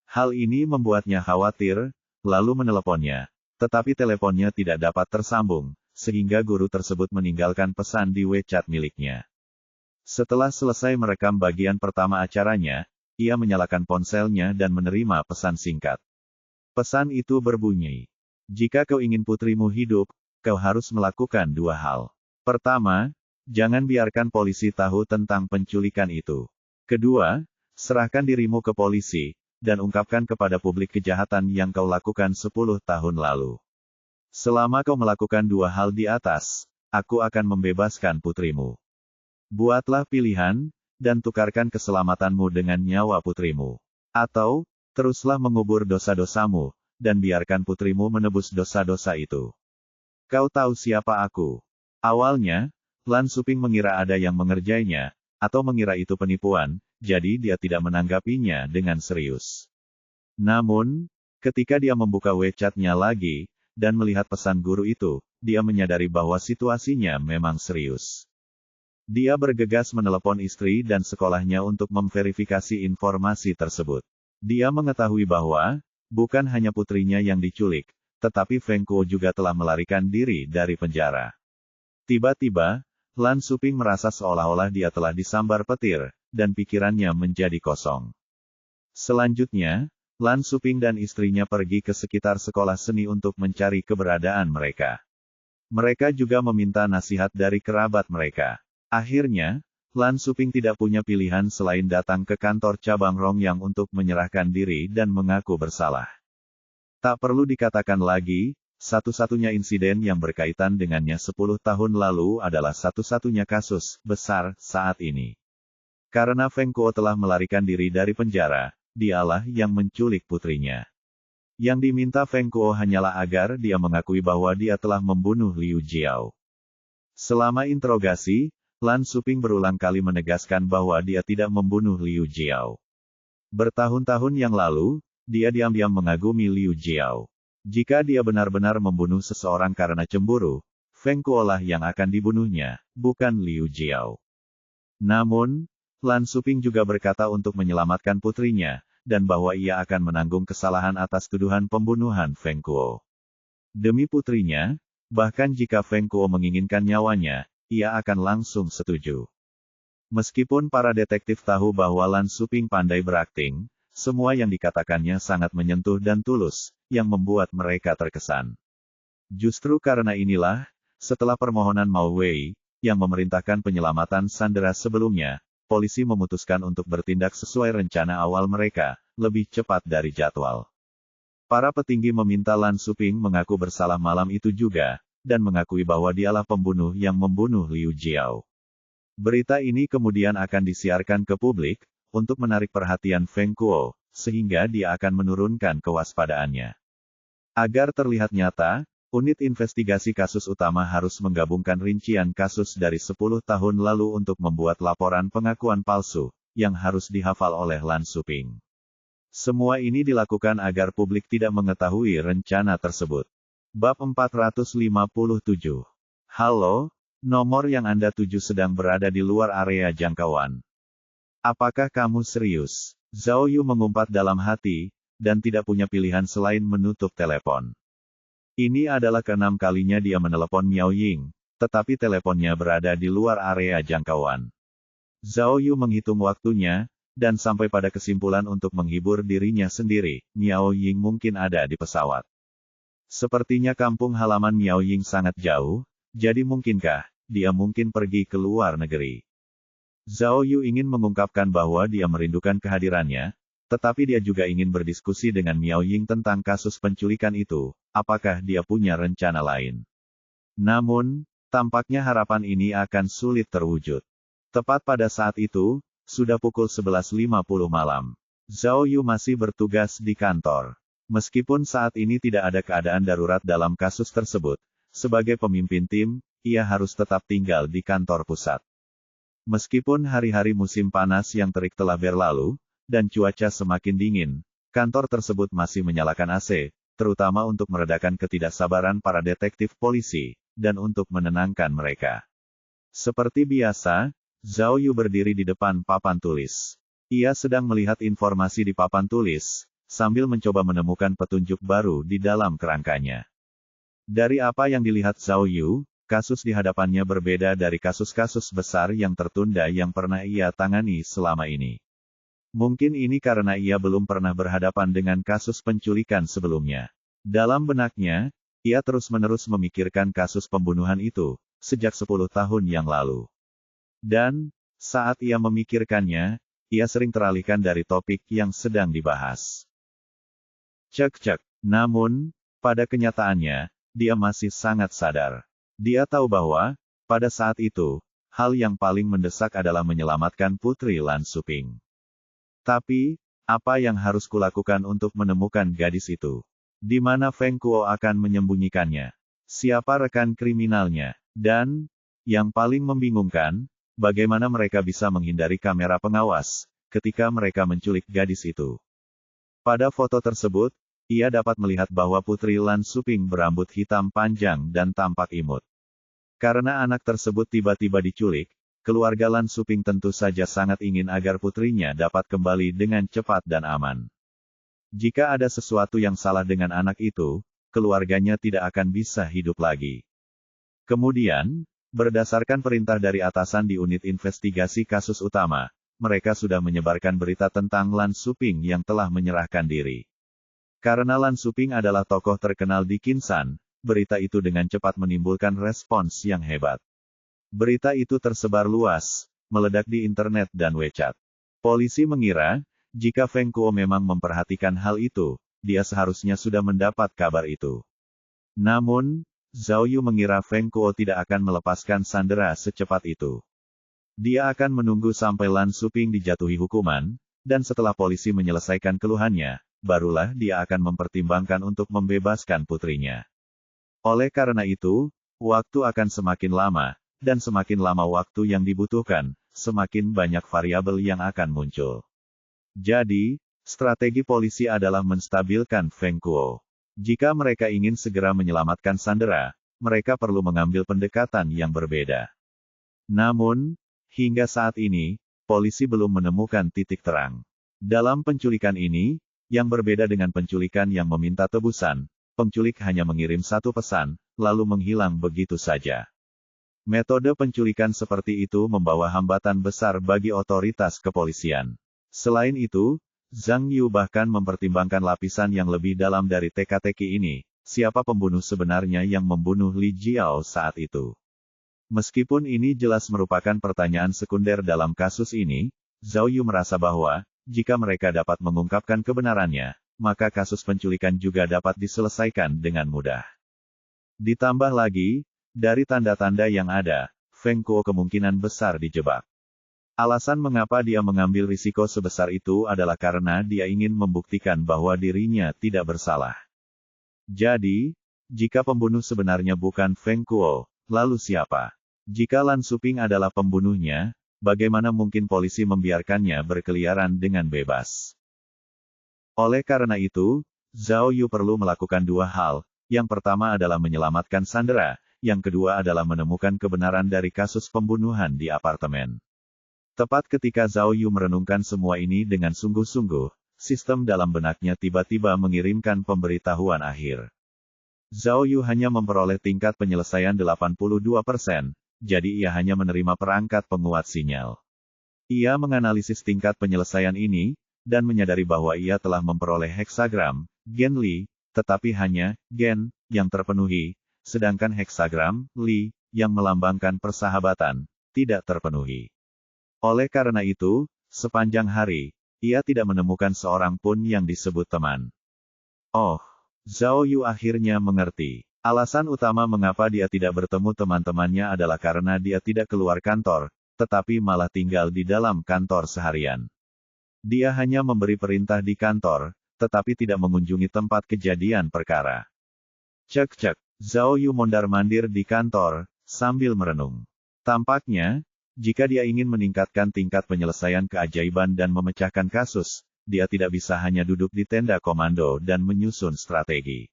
Hal ini membuatnya khawatir, lalu meneleponnya, tetapi teleponnya tidak dapat tersambung, sehingga guru tersebut meninggalkan pesan di WeChat miliknya. Setelah selesai merekam bagian pertama acaranya, ia menyalakan ponselnya dan menerima pesan singkat. Pesan itu berbunyi, "Jika kau ingin putrimu hidup, kau harus melakukan dua hal. Pertama, jangan biarkan polisi tahu tentang penculikan itu. Kedua, serahkan dirimu ke polisi, dan ungkapkan kepada publik kejahatan yang kau lakukan 10 tahun lalu. Selama kau melakukan dua hal di atas, aku akan membebaskan putrimu. Buatlah pilihan, dan tukarkan keselamatanmu dengan nyawa putrimu. Atau, teruslah mengubur dosa-dosamu, dan biarkan putrimu menebus dosa-dosa itu. Kau tahu siapa aku?" Awalnya, Lan Suping mengira ada yang mengerjainya, atau mengira itu penipuan, jadi dia tidak menanggapinya dengan serius. Namun, ketika dia membuka WeChat-nya lagi, dan melihat pesan guru itu, dia menyadari bahwa situasinya memang serius. Dia bergegas menelepon istri dan sekolahnya untuk memverifikasi informasi tersebut. Dia mengetahui bahwa, bukan hanya putrinya yang diculik, tetapi Feng Kuo juga telah melarikan diri dari penjara. Tiba-tiba, Lan Suping merasa seolah-olah dia telah disambar petir, dan pikirannya menjadi kosong. Selanjutnya, Lan Suping dan istrinya pergi ke sekitar sekolah seni untuk mencari keberadaan mereka. Mereka juga meminta nasihat dari kerabat mereka. Akhirnya, Lan Suping tidak punya pilihan selain datang ke kantor cabang Rongyang untuk menyerahkan diri dan mengaku bersalah. Tak perlu dikatakan lagi, satu-satunya insiden yang berkaitan dengannya 10 tahun lalu adalah satu-satunya kasus besar saat ini. Karena Feng Kuo telah melarikan diri dari penjara, dialah yang menculik putrinya. Yang diminta Feng Kuo hanyalah agar dia mengakui bahwa dia telah membunuh Liu Jiao. Selama interogasi, Lan Suping berulang kali menegaskan bahwa dia tidak membunuh Liu Jiao. Bertahun-tahun yang lalu, dia diam-diam mengagumi Liu Jiao. Jika dia benar-benar membunuh seseorang karena cemburu, Feng Kuo lah yang akan dibunuhnya, bukan Liu Jiao. Namun, Lan Suping juga berkata untuk menyelamatkan putrinya, dan bahwa ia akan menanggung kesalahan atas tuduhan pembunuhan Feng Kuo. Demi putrinya, bahkan jika Feng Kuo menginginkan nyawanya, ia akan langsung setuju. Meskipun para detektif tahu bahwa Lan Suping pandai berakting, semua yang dikatakannya sangat menyentuh dan tulus, yang membuat mereka terkesan. Justru karena inilah, setelah permohonan Mao Wei, yang memerintahkan penyelamatan sandera sebelumnya, polisi memutuskan untuk bertindak sesuai rencana awal mereka, lebih cepat dari jadwal. Para petinggi meminta Lan Suping mengaku bersalah malam itu juga, dan mengakui bahwa dialah pembunuh yang membunuh Liu Jiao. Berita ini kemudian akan disiarkan ke publik, untuk menarik perhatian Feng Kuo, sehingga dia akan menurunkan kewaspadaannya. Agar terlihat nyata, unit investigasi kasus utama harus menggabungkan rincian kasus dari 10 tahun lalu untuk membuat laporan pengakuan palsu, yang harus dihafal oleh Lan Suping. Semua ini dilakukan agar publik tidak mengetahui rencana tersebut. Bab 457. Halo, nomor yang Anda tuju sedang berada di luar area jangkauan. Apakah kamu serius? Zhao Yu mengumpat dalam hati, dan tidak punya pilihan selain menutup telepon. Ini adalah keenam kalinya dia menelepon Miao Ying, tetapi teleponnya berada di luar area jangkauan. Zhao Yu menghitung waktunya, dan sampai pada kesimpulan untuk menghibur dirinya sendiri, Miao Ying mungkin ada di pesawat. Sepertinya kampung halaman Miao Ying sangat jauh, jadi mungkinkah dia mungkin pergi ke luar negeri. Zhao Yu ingin mengungkapkan bahwa dia merindukan kehadirannya, tetapi dia juga ingin berdiskusi dengan Miao Ying tentang kasus penculikan itu, apakah dia punya rencana lain. Namun, tampaknya harapan ini akan sulit terwujud. Tepat pada saat itu, sudah pukul 11.50 malam. Zhao Yu masih bertugas di kantor. Meskipun saat ini tidak ada keadaan darurat dalam kasus tersebut, sebagai pemimpin tim, ia harus tetap tinggal di kantor pusat. Meskipun hari-hari musim panas yang terik telah berlalu, dan cuaca semakin dingin, kantor tersebut masih menyalakan AC, terutama untuk meredakan ketidaksabaran para detektif polisi, dan untuk menenangkan mereka. Seperti biasa, Zhao Yu berdiri di depan papan tulis. Ia sedang melihat informasi di papan tulis, sambil mencoba menemukan petunjuk baru di dalam kerangkanya. Dari apa yang dilihat Zhao Yu, kasus di hadapannya berbeda dari kasus-kasus besar yang tertunda yang pernah ia tangani selama ini. Mungkin ini karena ia belum pernah berhadapan dengan kasus penculikan sebelumnya. Dalam benaknya, ia terus-menerus memikirkan kasus pembunuhan itu, sejak 10 tahun yang lalu. Dan, saat ia memikirkannya, ia sering teralihkan dari topik yang sedang dibahas. Cek. Namun, pada kenyataannya, dia masih sangat sadar. Dia tahu bahwa, pada saat itu, hal yang paling mendesak adalah menyelamatkan putri Lan Suping. Tapi, apa yang harus kulakukan untuk menemukan gadis itu? Di mana Feng Kuo akan menyembunyikannya? Siapa rekan kriminalnya? Dan, yang paling membingungkan, bagaimana mereka bisa menghindari kamera pengawas, ketika mereka menculik gadis itu? Pada foto tersebut, ia dapat melihat bahwa putri Lan Suping berambut hitam panjang dan tampak imut. Karena anak tersebut tiba-tiba diculik, keluarga Lan Suping tentu saja sangat ingin agar putrinya dapat kembali dengan cepat dan aman. Jika ada sesuatu yang salah dengan anak itu, keluarganya tidak akan bisa hidup lagi. Kemudian, berdasarkan perintah dari atasan di unit investigasi kasus utama, mereka sudah menyebarkan berita tentang Lan Suping yang telah menyerahkan diri. Karena Lan Suping adalah tokoh terkenal di Kinsan, berita itu dengan cepat menimbulkan respons yang hebat. Berita itu tersebar luas, meledak di internet dan WeChat. Polisi mengira, jika Feng Kuo memang memperhatikan hal itu, dia seharusnya sudah mendapat kabar itu. Namun, Zhao Yu mengira Feng Kuo tidak akan melepaskan Sandera secepat itu. Dia akan menunggu sampai Lan Suping dijatuhi hukuman, dan setelah polisi menyelesaikan keluhannya, barulah dia akan mempertimbangkan untuk membebaskan putrinya. Oleh karena itu, waktu akan semakin lama, dan semakin lama waktu yang dibutuhkan, semakin banyak variabel yang akan muncul. Jadi, strategi polisi adalah menstabilkan Feng Kuo. Jika mereka ingin segera menyelamatkan Sandera, mereka perlu mengambil pendekatan yang berbeda. Namun, hingga saat ini, polisi belum menemukan titik terang. Dalam penculikan ini, yang berbeda dengan penculikan yang meminta tebusan, penculik hanya mengirim satu pesan, lalu menghilang begitu saja. Metode penculikan seperti itu membawa hambatan besar bagi otoritas kepolisian. Selain itu, Zhang Yu bahkan mempertimbangkan lapisan yang lebih dalam dari teka-teki ini, siapa pembunuh sebenarnya yang membunuh Li Jiao saat itu. Meskipun ini jelas merupakan pertanyaan sekunder dalam kasus ini, Zhao Yu merasa bahwa, jika mereka dapat mengungkapkan kebenarannya, maka kasus penculikan juga dapat diselesaikan dengan mudah. Ditambah lagi, dari tanda-tanda yang ada, Feng Kuo kemungkinan besar dijebak. Alasan mengapa dia mengambil risiko sebesar itu adalah karena dia ingin membuktikan bahwa dirinya tidak bersalah. Jadi, jika pembunuh sebenarnya bukan Feng Kuo, lalu siapa? Jika Lan Suping adalah pembunuhnya, bagaimana mungkin polisi membiarkannya berkeliaran dengan bebas? Oleh karena itu, Zhao Yu perlu melakukan dua hal. Yang pertama adalah menyelamatkan Sandera, yang kedua adalah menemukan kebenaran dari kasus pembunuhan di apartemen. Tepat ketika Zhao Yu merenungkan semua ini dengan sungguh-sungguh, sistem dalam benaknya tiba-tiba mengirimkan pemberitahuan akhir. Zhao Yu hanya memperoleh tingkat penyelesaian 82%, jadi ia hanya menerima perangkat penguat sinyal. Ia menganalisis tingkat penyelesaian ini, dan menyadari bahwa ia telah memperoleh heksagram, gen Li, tetapi hanya gen yang terpenuhi, sedangkan heksagram Li yang melambangkan persahabatan tidak terpenuhi. Oleh karena itu, sepanjang hari, ia tidak menemukan seorang pun yang disebut teman. Oh, Zhao Yu akhirnya mengerti. Alasan utama mengapa dia tidak bertemu teman-temannya adalah karena dia tidak keluar kantor, tetapi malah tinggal di dalam kantor seharian. Dia hanya memberi perintah di kantor, tetapi tidak mengunjungi tempat kejadian perkara. Cek-cek, Zhao Yu mondar-mandir di kantor, sambil merenung. Tampaknya, jika dia ingin meningkatkan tingkat penyelesaian keajaiban dan memecahkan kasus, dia tidak bisa hanya duduk di tenda komando dan menyusun strategi.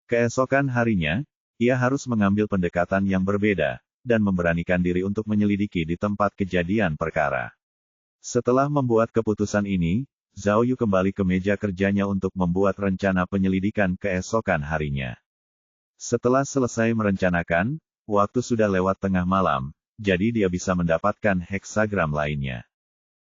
Keesokan harinya, ia harus mengambil pendekatan yang berbeda, dan memberanikan diri untuk menyelidiki di tempat kejadian perkara. Setelah membuat keputusan ini, Zhao Yu kembali ke meja kerjanya untuk membuat rencana penyelidikan keesokan harinya. Setelah selesai merencanakan, waktu sudah lewat tengah malam, jadi dia bisa mendapatkan heksagram lainnya.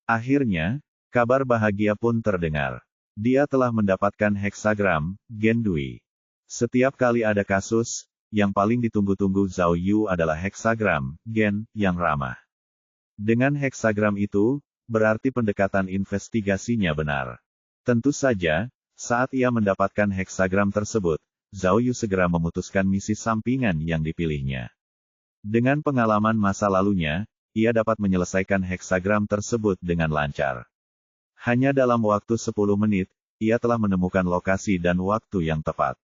Akhirnya, kabar bahagia pun terdengar. Dia telah mendapatkan heksagram, Gen Dui. Setiap kali ada kasus, yang paling ditunggu-tunggu Zhao Yu adalah heksagram, Gen, yang ramah. Dengan heksagram itu, berarti pendekatan investigasinya benar. Tentu saja, saat ia mendapatkan heksagram tersebut, Zhao Yu segera memutuskan misi sampingan yang dipilihnya. Dengan pengalaman masa lalunya, ia dapat menyelesaikan heksagram tersebut dengan lancar. Hanya dalam waktu 10 menit, ia telah menemukan lokasi dan waktu yang tepat.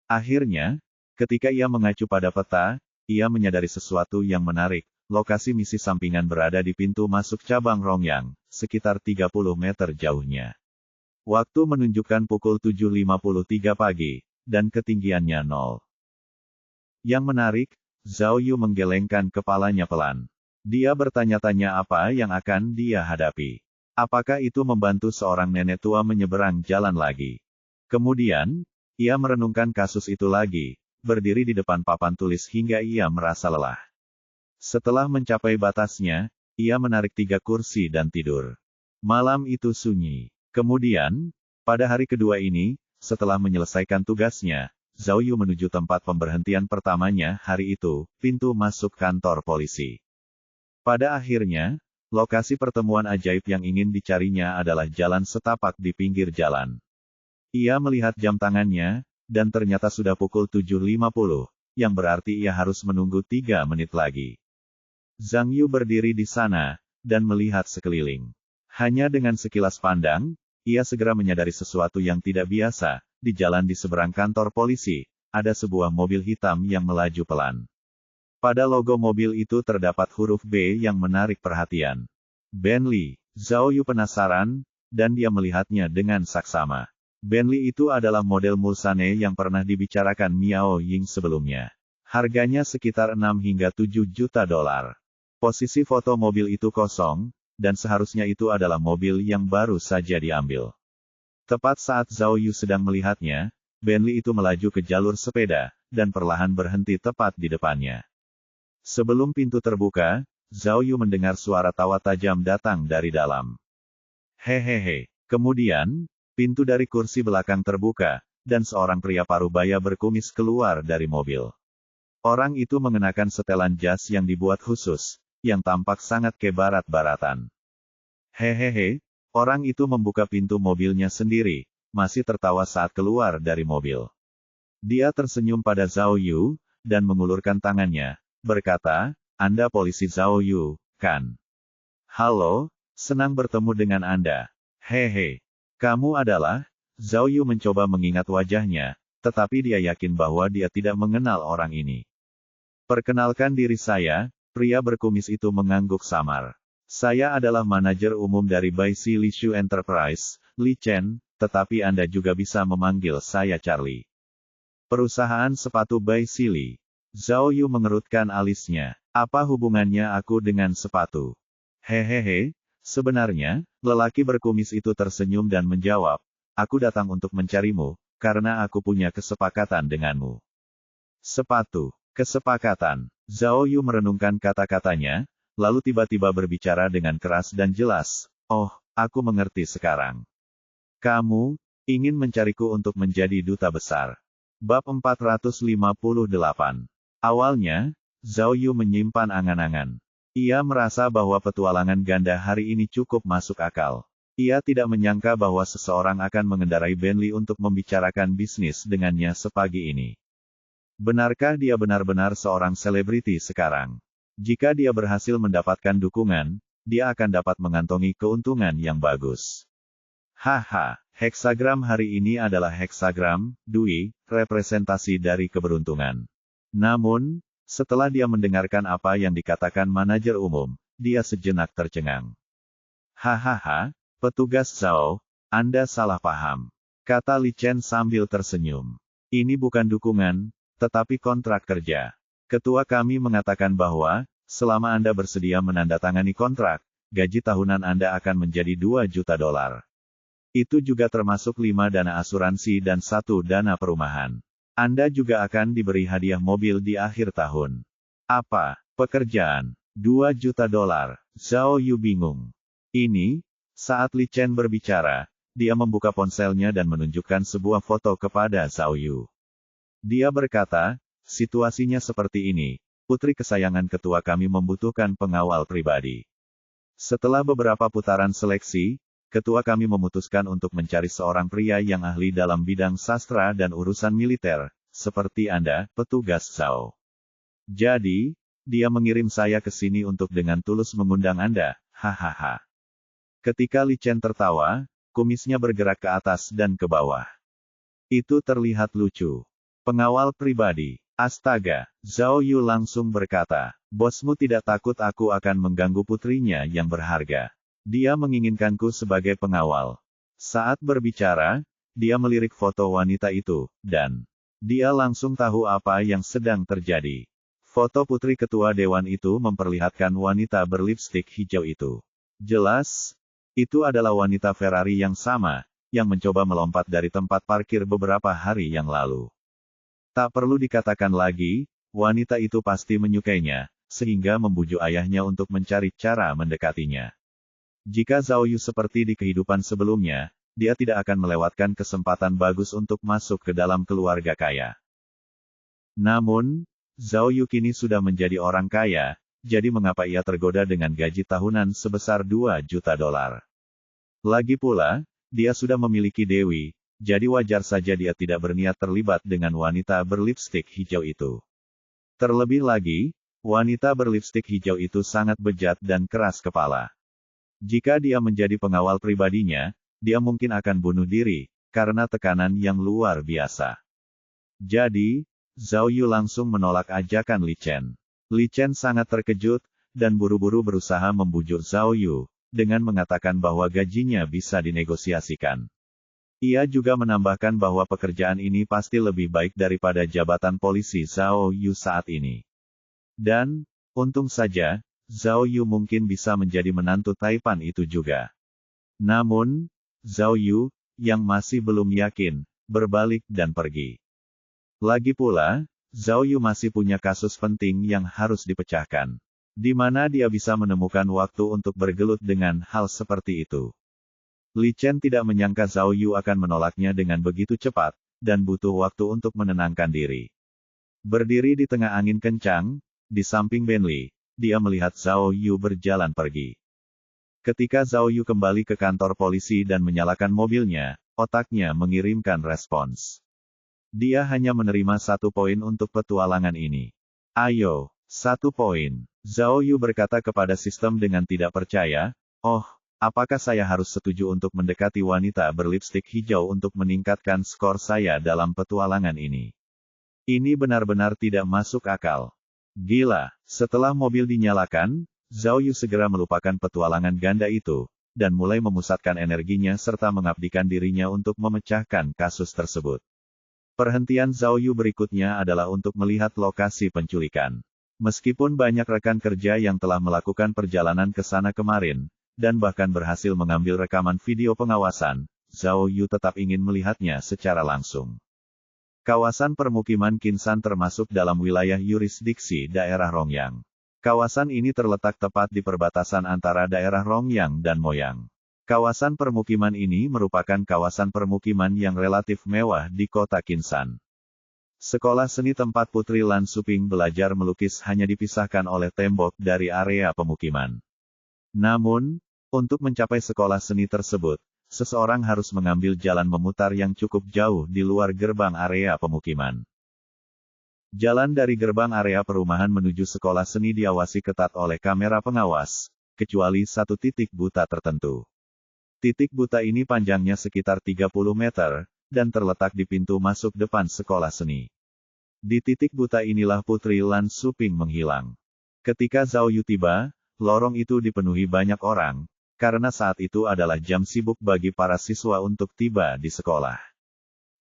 Akhirnya, ketika ia mengacu pada peta, ia menyadari sesuatu yang menarik. Lokasi misi sampingan berada di pintu masuk cabang Rongyang, sekitar 30 meter jauhnya. Waktu menunjukkan pukul 7.53 pagi, dan ketinggiannya 0. Yang menarik, Zhao Yu menggelengkan kepalanya pelan. Dia bertanya-tanya apa yang akan dia hadapi. Apakah itu membantu seorang nenek tua menyeberang jalan lagi? Kemudian, ia merenungkan kasus itu lagi, berdiri di depan papan tulis hingga ia merasa lelah. Setelah mencapai batasnya, ia menarik 3 kursi dan tidur. Malam itu sunyi. Kemudian, pada hari kedua ini, setelah menyelesaikan tugasnya, Zhao Yu menuju tempat pemberhentian pertamanya hari itu, pintu masuk kantor polisi. Pada akhirnya, lokasi pertemuan ajaib yang ingin dicarinya adalah jalan setapak di pinggir jalan. Ia melihat jam tangannya, dan ternyata sudah pukul 7.50, yang berarti ia harus menunggu 3 menit lagi. Zhang Yu berdiri di sana, dan melihat sekeliling. Hanya dengan sekilas pandang, ia segera menyadari sesuatu yang tidak biasa. Di jalan di seberang kantor polisi, ada sebuah mobil hitam yang melaju pelan. Pada logo mobil itu terdapat huruf B yang menarik perhatian. Bentley. Zhao Yu penasaran, dan dia melihatnya dengan saksama. Bentley itu adalah model Mulsanne yang pernah dibicarakan Miao Ying sebelumnya. Harganya sekitar 6 hingga 7 juta dolar. Posisi foto mobil itu kosong, dan seharusnya itu adalah mobil yang baru saja diambil. Tepat saat Zhao Yu sedang melihatnya, Bentley itu melaju ke jalur sepeda, dan perlahan berhenti tepat di depannya. Sebelum pintu terbuka, Zhao Yu mendengar suara tawa tajam datang dari dalam. Hehehe. Kemudian, pintu dari kursi belakang terbuka, dan seorang pria parubaya berkumis keluar dari mobil. Orang itu mengenakan setelan jas yang dibuat khusus, yang tampak sangat kebarat-baratan. Hehehe. Orang itu membuka pintu mobilnya sendiri, masih tertawa saat keluar dari mobil. Dia tersenyum pada Zhao Yu, dan mengulurkan tangannya, berkata, "Anda polisi Zhao Yu, kan? Halo, senang bertemu dengan Anda. Hehe. Kamu adalah..." Zhao Yu mencoba mengingat wajahnya, tetapi dia yakin bahwa dia tidak mengenal orang ini. "Perkenalkan diri saya," pria berkumis itu mengangguk samar. "Saya adalah manajer umum dari Baishi Lishu Enterprise, Li Chen, tetapi Anda juga bisa memanggil saya Charlie." "Perusahaan sepatu Baishi Li." Zhao Yu mengerutkan alisnya. "Apa hubungannya aku dengan sepatu?" "Hehehe, sebenarnya," lelaki berkumis itu tersenyum dan menjawab, "aku datang untuk mencarimu, karena aku punya kesepakatan denganmu." "Sepatu, kesepakatan." Zhao Yu merenungkan kata-katanya, lalu tiba-tiba berbicara dengan keras dan jelas, "Oh, aku mengerti sekarang. Kamu ingin mencariku untuk menjadi duta besar." Bab 458. Awalnya, Zhao Yu menyimpan angan-angan. Ia merasa bahwa petualangan ganda hari ini cukup masuk akal. Ia tidak menyangka bahwa seseorang akan mengendarai Bentley untuk membicarakan bisnis dengannya sepagi ini. Benarkah dia benar-benar seorang selebriti sekarang? Jika dia berhasil mendapatkan dukungan, dia akan dapat mengantongi keuntungan yang bagus. Haha, heksagram hari ini adalah heksagram, Dui, representasi dari keberuntungan. Namun, setelah dia mendengarkan apa yang dikatakan manajer umum, dia sejenak tercengang. "Hahaha, petugas Zhao, Anda salah paham," kata Li Chen sambil tersenyum. "Ini bukan dukungan, tetapi kontrak kerja. Ketua kami mengatakan bahwa, selama Anda bersedia menandatangani kontrak, gaji tahunan Anda akan menjadi 2 juta dolar. Itu juga termasuk 5 dana asuransi dan 1 dana perumahan. Anda juga akan diberi hadiah mobil di akhir tahun." "Apa? Pekerjaan? 2 juta dolar?" Zhao Yu bingung. Saat Li Chen berbicara, dia membuka ponselnya dan menunjukkan sebuah foto kepada Zhao Yu. Dia berkata, "Situasinya seperti ini. Putri kesayangan ketua kami membutuhkan pengawal pribadi. Setelah beberapa putaran seleksi, ketua kami memutuskan untuk mencari seorang pria yang ahli dalam bidang sastra dan urusan militer, seperti Anda, petugas Zhao. Jadi, dia mengirim saya ke sini untuk dengan tulus mengundang Anda, hahaha." Ketika Li Chen tertawa, kumisnya bergerak ke atas dan ke bawah. Itu terlihat lucu. "Pengawal pribadi. Astaga," Zhao Yu langsung berkata, "Bosmu tidak takut aku akan mengganggu putrinya yang berharga. Dia menginginkanku sebagai pengawal." Saat berbicara, dia melirik foto wanita itu, dan dia langsung tahu apa yang sedang terjadi. Foto putri ketua dewan itu memperlihatkan wanita berlipstik hijau itu. Jelas, itu adalah wanita Ferrari yang sama, yang mencoba melompat dari tempat parkir beberapa hari yang lalu. Tak perlu dikatakan lagi, wanita itu pasti menyukainya, sehingga membujuk ayahnya untuk mencari cara mendekatinya. Jika Zhao Yu seperti di kehidupan sebelumnya, dia tidak akan melewatkan kesempatan bagus untuk masuk ke dalam keluarga kaya. Namun, Zhao Yu kini sudah menjadi orang kaya, jadi mengapa ia tergoda dengan gaji tahunan sebesar $2 juta? Lagi pula, dia sudah memiliki Dewi, jadi wajar saja dia tidak berniat terlibat dengan wanita berlipstik hijau itu. Terlebih lagi, wanita berlipstik hijau itu sangat bejat dan keras kepala. Jika dia menjadi pengawal pribadinya, dia mungkin akan bunuh diri, karena tekanan yang luar biasa. Jadi, Zhao Yu langsung menolak ajakan Li Chen. Li Chen sangat terkejut, dan buru-buru berusaha membujuk Zhao Yu, dengan mengatakan bahwa gajinya bisa dinegosiasikan. Ia juga menambahkan bahwa pekerjaan ini pasti lebih baik daripada jabatan polisi Zhao Yu saat ini. Dan, untung saja, Zhao Yu mungkin bisa menjadi menantu Taipan itu juga. Namun, Zhao Yu, yang masih belum yakin, berbalik dan pergi. Lagi pula, Zhao Yu masih punya kasus penting yang harus dipecahkan. Di mana dia bisa menemukan waktu untuk bergelut dengan hal seperti itu. Li Chen tidak menyangka Zhao Yu akan menolaknya dengan begitu cepat, dan butuh waktu untuk menenangkan diri. Berdiri di tengah angin kencang, di samping Benli, dia melihat Zhao Yu berjalan pergi. Ketika Zhao Yu kembali ke kantor polisi dan menyalakan mobilnya, otaknya mengirimkan respons. Dia hanya menerima 1 poin untuk petualangan ini. Ayo, 1 poin. Zhao Yu berkata kepada sistem dengan tidak percaya, "Oh, apakah saya harus setuju untuk mendekati wanita berlipstik hijau untuk meningkatkan skor saya dalam petualangan ini? Ini benar-benar tidak masuk akal." Gila, setelah mobil dinyalakan, Zhao Yu segera melupakan petualangan ganda itu, dan mulai memusatkan energinya serta mengabdikan dirinya untuk memecahkan kasus tersebut. Perhentian Zhao Yu berikutnya adalah untuk melihat lokasi penculikan. Meskipun banyak rekan kerja yang telah melakukan perjalanan ke sana kemarin, dan bahkan berhasil mengambil rekaman video pengawasan, Zhao Yu tetap ingin melihatnya secara langsung. Kawasan permukiman Kinsan termasuk dalam wilayah yurisdiksi daerah Rongyang. Kawasan ini terletak tepat di perbatasan antara daerah Rongyang dan Moyang. Kawasan permukiman ini merupakan kawasan permukiman yang relatif mewah di kota Kinsan. Sekolah seni tempat Putri Lan Suping belajar melukis hanya dipisahkan oleh tembok dari area pemukiman. Namun, untuk mencapai sekolah seni tersebut, seseorang harus mengambil jalan memutar yang cukup jauh di luar gerbang area pemukiman. Jalan dari gerbang area perumahan menuju sekolah seni diawasi ketat oleh kamera pengawas, kecuali satu titik buta tertentu. Titik buta ini panjangnya sekitar 30 meter, dan terletak di pintu masuk depan sekolah seni. Di titik buta inilah Putri Lan Suping menghilang. Ketika Zhao Yu tiba, lorong itu dipenuhi banyak orang, karena saat itu adalah jam sibuk bagi para siswa untuk tiba di sekolah.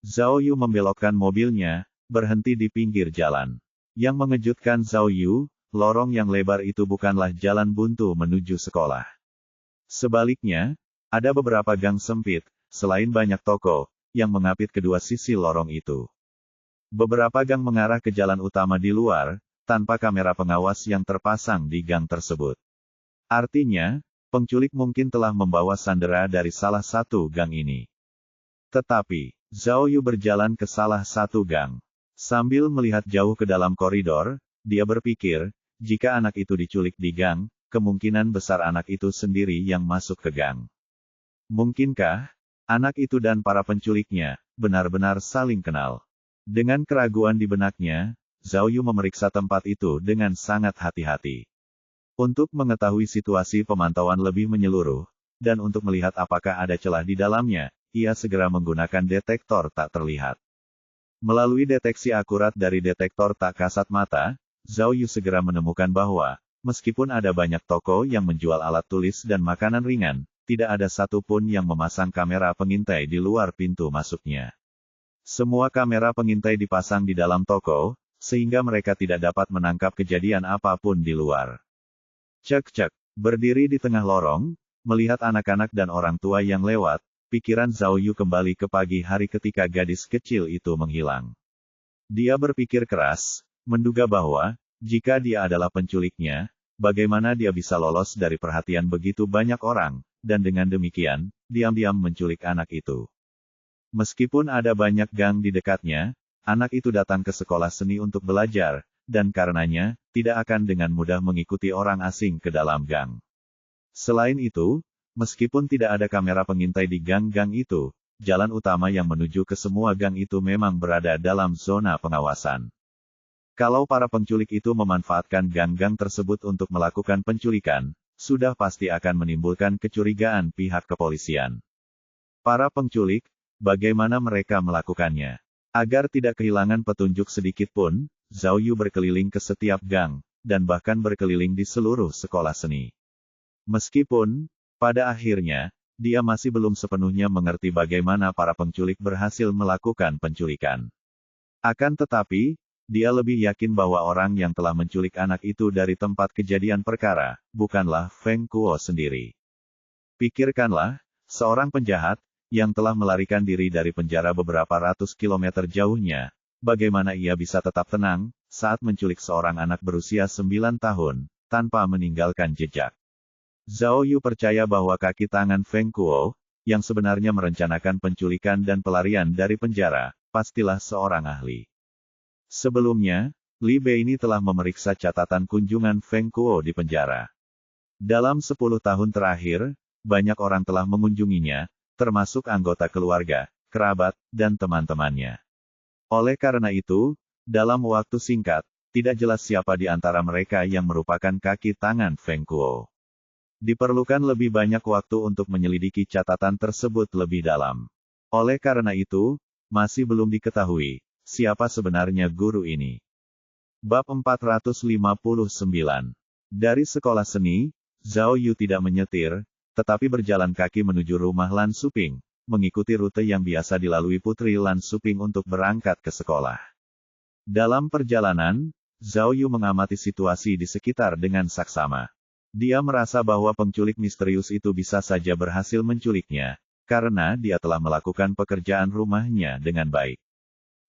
Zhao Yu membelokkan mobilnya, berhenti di pinggir jalan. Yang mengejutkan Zhao Yu, lorong yang lebar itu bukanlah jalan buntu menuju sekolah. Sebaliknya, ada beberapa gang sempit, selain banyak toko, yang mengapit kedua sisi lorong itu. Beberapa gang mengarah ke jalan utama di luar, tanpa kamera pengawas yang terpasang di gang tersebut. Artinya, penculik mungkin telah membawa sandera dari salah satu gang ini. Tetapi, Zhao Yu berjalan ke salah satu gang. Sambil melihat jauh ke dalam koridor, dia berpikir, jika anak itu diculik di gang, kemungkinan besar anak itu sendiri yang masuk ke gang. Mungkinkah anak itu dan para penculiknya benar-benar saling kenal? Dengan keraguan di benaknya, Zhao Yu memeriksa tempat itu dengan sangat hati-hati. Untuk mengetahui situasi pemantauan lebih menyeluruh, dan untuk melihat apakah ada celah di dalamnya, ia segera menggunakan detektor tak terlihat. Melalui deteksi akurat dari detektor tak kasat mata, Zhao Yu segera menemukan bahwa, meskipun ada banyak toko yang menjual alat tulis dan makanan ringan, tidak ada satupun yang memasang kamera pengintai di luar pintu masuknya. Semua kamera pengintai dipasang di dalam toko, sehingga mereka tidak dapat menangkap kejadian apapun di luar. Cek-cek, berdiri di tengah lorong, melihat anak-anak dan orang tua yang lewat, pikiran Zhao Yu kembali ke pagi hari ketika gadis kecil itu menghilang. Dia berpikir keras, menduga bahwa, jika dia adalah penculiknya, bagaimana dia bisa lolos dari perhatian begitu banyak orang, dan dengan demikian, diam-diam menculik anak itu. Meskipun ada banyak gang di dekatnya, anak itu datang ke sekolah seni untuk belajar, dan karenanya, tidak akan dengan mudah mengikuti orang asing ke dalam gang. Selain itu, meskipun tidak ada kamera pengintai di gang-gang itu, jalan utama yang menuju ke semua gang itu memang berada dalam zona pengawasan. Kalau para penculik itu memanfaatkan gang-gang tersebut untuk melakukan penculikan, sudah pasti akan menimbulkan kecurigaan pihak kepolisian. Para penculik, bagaimana mereka melakukannya? Agar tidak kehilangan petunjuk sedikit pun, Zhao Yu berkeliling ke setiap gang, dan bahkan berkeliling di seluruh sekolah seni. Meskipun, pada akhirnya, dia masih belum sepenuhnya mengerti bagaimana para penculik berhasil melakukan penculikan. Akan tetapi, dia lebih yakin bahwa orang yang telah menculik anak itu dari tempat kejadian perkara, bukanlah Feng Kuo sendiri. Pikirkanlah, seorang penjahat, yang telah melarikan diri dari penjara beberapa ratus kilometer jauhnya, bagaimana ia bisa tetap tenang, saat menculik seorang anak berusia 9 tahun, tanpa meninggalkan jejak. Zhao Yu percaya bahwa kaki tangan Feng Kuo, yang sebenarnya merencanakan penculikan dan pelarian dari penjara, pastilah seorang ahli. Sebelumnya, Li Bei ini telah memeriksa catatan kunjungan Feng Kuo di penjara. Dalam 10 tahun terakhir, banyak orang telah mengunjunginya, termasuk anggota keluarga, kerabat, dan teman-temannya. Oleh karena itu, dalam waktu singkat, tidak jelas siapa di antara mereka yang merupakan kaki tangan Feng Kuo. Diperlukan lebih banyak waktu untuk menyelidiki catatan tersebut lebih dalam. Oleh karena itu, masih belum diketahui siapa sebenarnya guru ini. Bab 459. Dari sekolah seni, Zhao Yu tidak menyetir, tetapi berjalan kaki menuju rumah Lan Suping, mengikuti rute yang biasa dilalui putri Lan Suping untuk berangkat ke sekolah. Dalam perjalanan, Zhao Yu mengamati situasi di sekitar dengan saksama. Dia merasa bahwa penculik misterius itu bisa saja berhasil menculiknya, karena dia telah melakukan pekerjaan rumahnya dengan baik.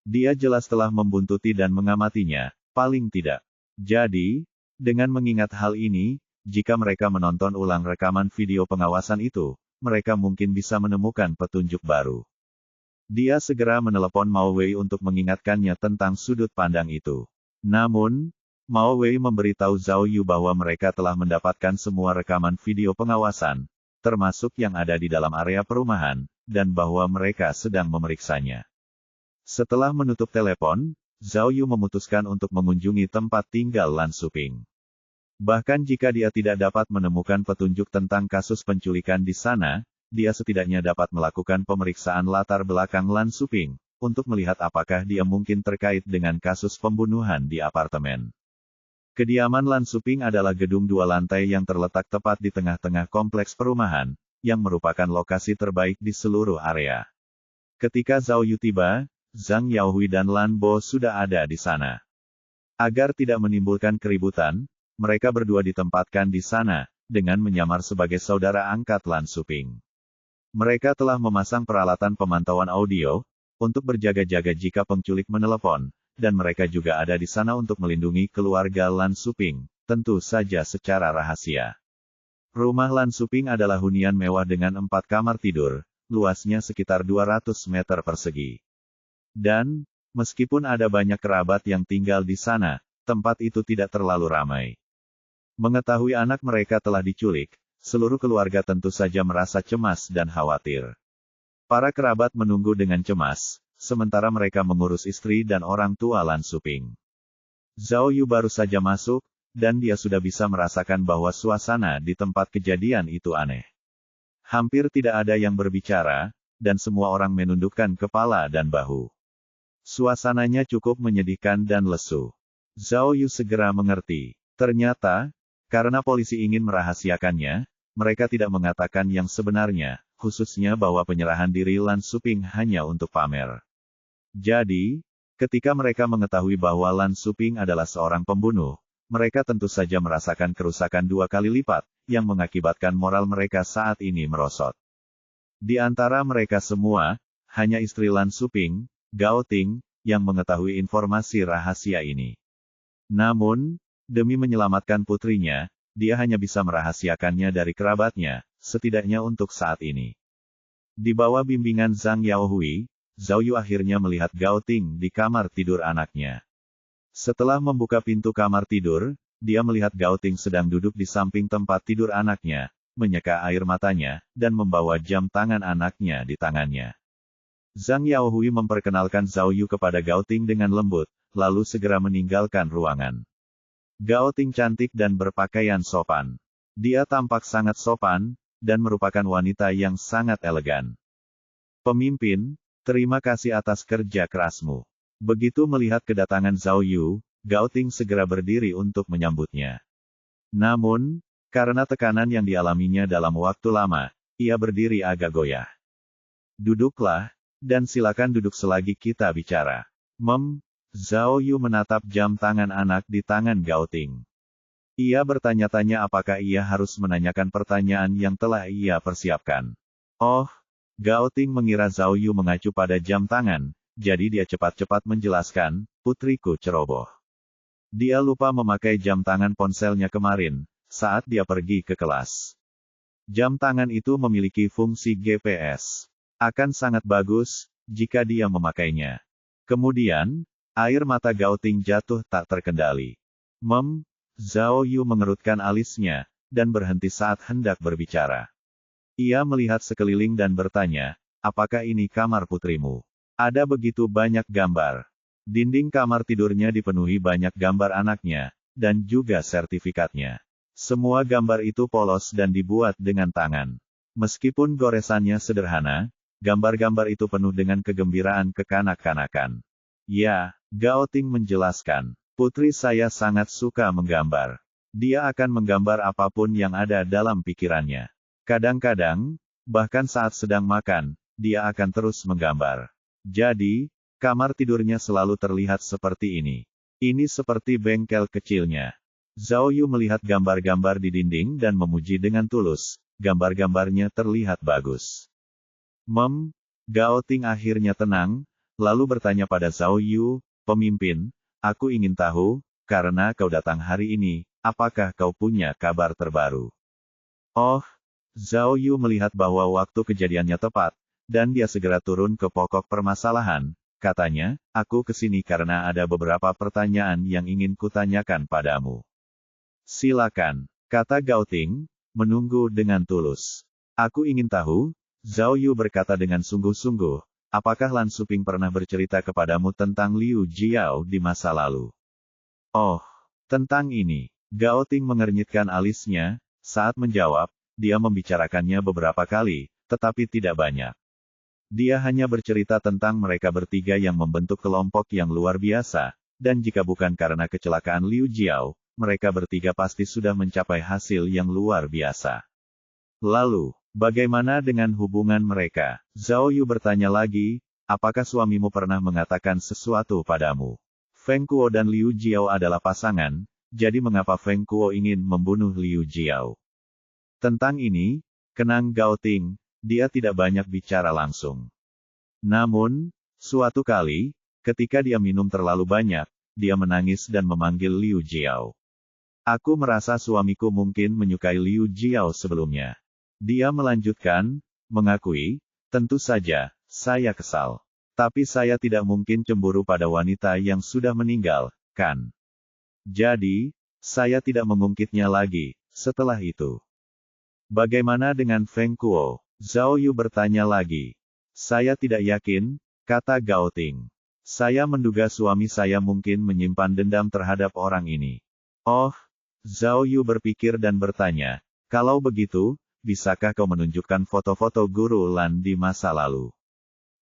Dia jelas telah membuntuti dan mengamatinya, paling tidak. Jadi, dengan mengingat hal ini, jika mereka menonton ulang rekaman video pengawasan itu, mereka mungkin bisa menemukan petunjuk baru. Dia segera menelepon Mao Wei untuk mengingatkannya tentang sudut pandang itu. Namun, Mao Wei memberitahu Zhao Yu bahwa mereka telah mendapatkan semua rekaman video pengawasan, termasuk yang ada di dalam area perumahan, dan bahwa mereka sedang memeriksanya. Setelah menutup telepon, Zhao Yu memutuskan untuk mengunjungi tempat tinggal Lan Suping. Bahkan jika dia tidak dapat menemukan petunjuk tentang kasus penculikan di sana, dia setidaknya dapat melakukan pemeriksaan latar belakang Lan Suping, untuk melihat apakah dia mungkin terkait dengan kasus pembunuhan di apartemen. Kediaman Lan Suping adalah gedung 2 lantai yang terletak tepat di tengah-tengah kompleks perumahan, yang merupakan lokasi terbaik di seluruh area. Ketika Zhao Yu tiba, Zhang Yaohui dan Lan Bo sudah ada di sana. Agar tidak menimbulkan keributan, mereka berdua ditempatkan di sana, dengan menyamar sebagai saudara angkat Lan Suping. Mereka telah memasang peralatan pemantauan audio, untuk berjaga-jaga jika penculik menelepon, dan mereka juga ada di sana untuk melindungi keluarga Lan Suping, tentu saja secara rahasia. Rumah Lan Suping adalah hunian mewah dengan 4 kamar tidur, luasnya sekitar 200 meter persegi. Dan, meskipun ada banyak kerabat yang tinggal di sana, tempat itu tidak terlalu ramai. Mengetahui anak mereka telah diculik, seluruh keluarga tentu saja merasa cemas dan khawatir. Para kerabat menunggu dengan cemas, sementara mereka mengurus istri dan orang tua Lan Suping. Zhao Yu baru saja masuk, dan dia sudah bisa merasakan bahwa suasana di tempat kejadian itu aneh. Hampir tidak ada yang berbicara, dan semua orang menundukkan kepala dan bahu. Suasananya cukup menyedihkan dan lesu. Zhao Yu segera mengerti. Ternyata, karena polisi ingin merahasiakannya, mereka tidak mengatakan yang sebenarnya, khususnya bahwa penyerahan diri Lan Suping hanya untuk pamer. Jadi, ketika mereka mengetahui bahwa Lan Suping adalah seorang pembunuh, mereka tentu saja merasakan kerusakan 2 kali lipat, yang mengakibatkan moral mereka saat ini merosot. Di antara mereka semua, hanya istri Lan Suping, Gao Ting, yang mengetahui informasi rahasia ini. Namun, demi menyelamatkan putrinya, dia hanya bisa merahasiakannya dari kerabatnya, setidaknya untuk saat ini. Di bawah bimbingan Zhang Yaohui, Zhao Yu akhirnya melihat Gao Ting di kamar tidur anaknya. Setelah membuka pintu kamar tidur, dia melihat Gao Ting sedang duduk di samping tempat tidur anaknya, menyeka air matanya, dan membawa jam tangan anaknya di tangannya. Zhang Yaohui memperkenalkan Zhao Yu kepada Gao Ting dengan lembut, lalu segera meninggalkan ruangan. Gao Ting cantik dan berpakaian sopan. Dia tampak sangat sopan, dan merupakan wanita yang sangat elegan. Pemimpin, terima kasih atas kerja kerasmu. Begitu melihat kedatangan Zhao Yu, Gao Ting segera berdiri untuk menyambutnya. Namun, karena tekanan yang dialaminya dalam waktu lama, ia berdiri agak goyah. Duduklah, dan silakan duduk selagi kita bicara. Zhao Yu menatap jam tangan anak di tangan Gao Ting. Ia bertanya-tanya apakah ia harus menanyakan pertanyaan yang telah ia persiapkan. Oh, Gao Ting mengira Zhao Yu mengacu pada jam tangan, jadi dia cepat-cepat menjelaskan, putriku ceroboh. Dia lupa memakai jam tangan ponselnya kemarin, saat dia pergi ke kelas. Jam tangan itu memiliki fungsi GPS. Akan sangat bagus, jika dia memakainya. Kemudian, air mata Gao Ting jatuh tak terkendali. Zhao Yu mengerutkan alisnya, dan berhenti saat hendak berbicara. Ia melihat sekeliling dan bertanya, apakah ini kamar putrimu? Ada begitu banyak gambar. Dinding kamar tidurnya dipenuhi banyak gambar anaknya, dan juga sertifikatnya. Semua gambar itu polos dan dibuat dengan tangan. Meskipun goresannya sederhana, gambar-gambar itu penuh dengan kegembiraan kekanak-kanakan. Ya, Gao Ting menjelaskan, putri saya sangat suka menggambar. Dia akan menggambar apapun yang ada dalam pikirannya. Kadang-kadang, bahkan saat sedang makan, dia akan terus menggambar. Jadi, kamar tidurnya selalu terlihat seperti ini. Ini seperti bengkel kecilnya. Zhao Yu melihat gambar-gambar di dinding dan memuji dengan tulus, gambar-gambarnya terlihat bagus. Gao Ting akhirnya tenang, lalu bertanya pada Zhao Yu, pemimpin, aku ingin tahu, karena kau datang hari ini, apakah kau punya kabar terbaru? Oh, Zhao Yu melihat bahwa waktu kejadiannya tepat, dan dia segera turun ke pokok permasalahan, katanya, aku kesini karena ada beberapa pertanyaan yang ingin kutanyakan padamu. Silakan, kata Gao Ting, menunggu dengan tulus. Aku ingin tahu, Zhao Yu berkata dengan sungguh-sungguh, apakah Lan Suping pernah bercerita kepadamu tentang Liu Jiao di masa lalu? Oh, tentang ini. Gao Ting mengernyitkan alisnya, saat menjawab, dia membicarakannya beberapa kali, tetapi tidak banyak. Dia hanya bercerita tentang mereka bertiga yang membentuk kelompok yang luar biasa, dan jika bukan karena kecelakaan Liu Jiao, mereka bertiga pasti sudah mencapai hasil yang luar biasa. Lalu, bagaimana dengan hubungan mereka? Zhao Yu bertanya lagi, apakah suamimu pernah mengatakan sesuatu padamu? Feng Kuo dan Liu Jiao adalah pasangan, jadi mengapa Feng Kuo ingin membunuh Liu Jiao? Tentang ini, kenang Gao Ting, dia tidak banyak bicara langsung. Namun, suatu kali, ketika dia minum terlalu banyak, dia menangis dan memanggil Liu Jiao. Aku merasa suamiku mungkin menyukai Liu Jiao sebelumnya. Dia melanjutkan, mengakui, tentu saja, saya kesal. Tapi saya tidak mungkin cemburu pada wanita yang sudah meninggal, kan? Jadi, saya tidak mengungkitnya lagi, setelah itu. Bagaimana dengan Feng Kuo? Zhao Yu bertanya lagi. Saya tidak yakin, kata Gao Ting. Saya menduga suami saya mungkin menyimpan dendam terhadap orang ini. Oh, Zhao Yu berpikir dan bertanya, kalau begitu, bisakah kau menunjukkan foto-foto guru Lan di masa lalu?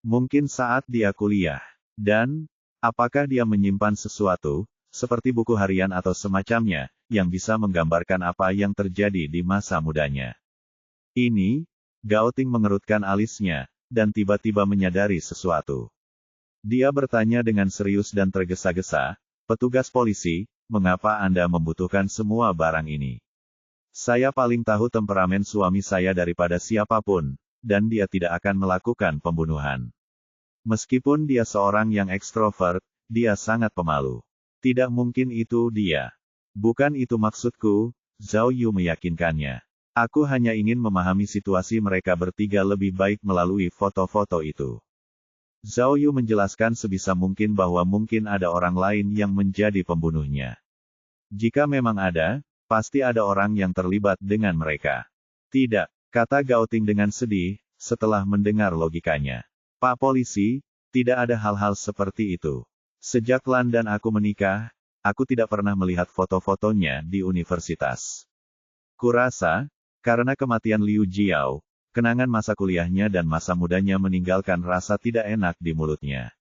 Mungkin saat dia kuliah. Dan, apakah dia menyimpan sesuatu, seperti buku harian atau semacamnya, yang bisa menggambarkan apa yang terjadi di masa mudanya? Ini, Gao Ting mengerutkan alisnya, dan tiba-tiba menyadari sesuatu. Dia bertanya dengan serius dan tergesa-gesa, petugas polisi, mengapa Anda membutuhkan semua barang ini? Saya paling tahu temperamen suami saya daripada siapapun, dan dia tidak akan melakukan pembunuhan. Meskipun dia seorang yang ekstrovert, dia sangat pemalu. Tidak mungkin itu dia. Bukan itu maksudku, Zhao Yu meyakinkannya. Aku hanya ingin memahami situasi mereka bertiga lebih baik melalui foto-foto itu. Zhao Yu menjelaskan sebisa mungkin bahwa mungkin ada orang lain yang menjadi pembunuhnya. Jika memang ada, pasti ada orang yang terlibat dengan mereka. Tidak, kata Gao Ting dengan sedih, setelah mendengar logikanya. Pak Polisi, tidak ada hal-hal seperti itu. Sejak Lan dan aku menikah, aku tidak pernah melihat foto-fotonya di universitas. Kurasa, karena kematian Liu Jiao, kenangan masa kuliahnya dan masa mudanya meninggalkan rasa tidak enak di mulutnya.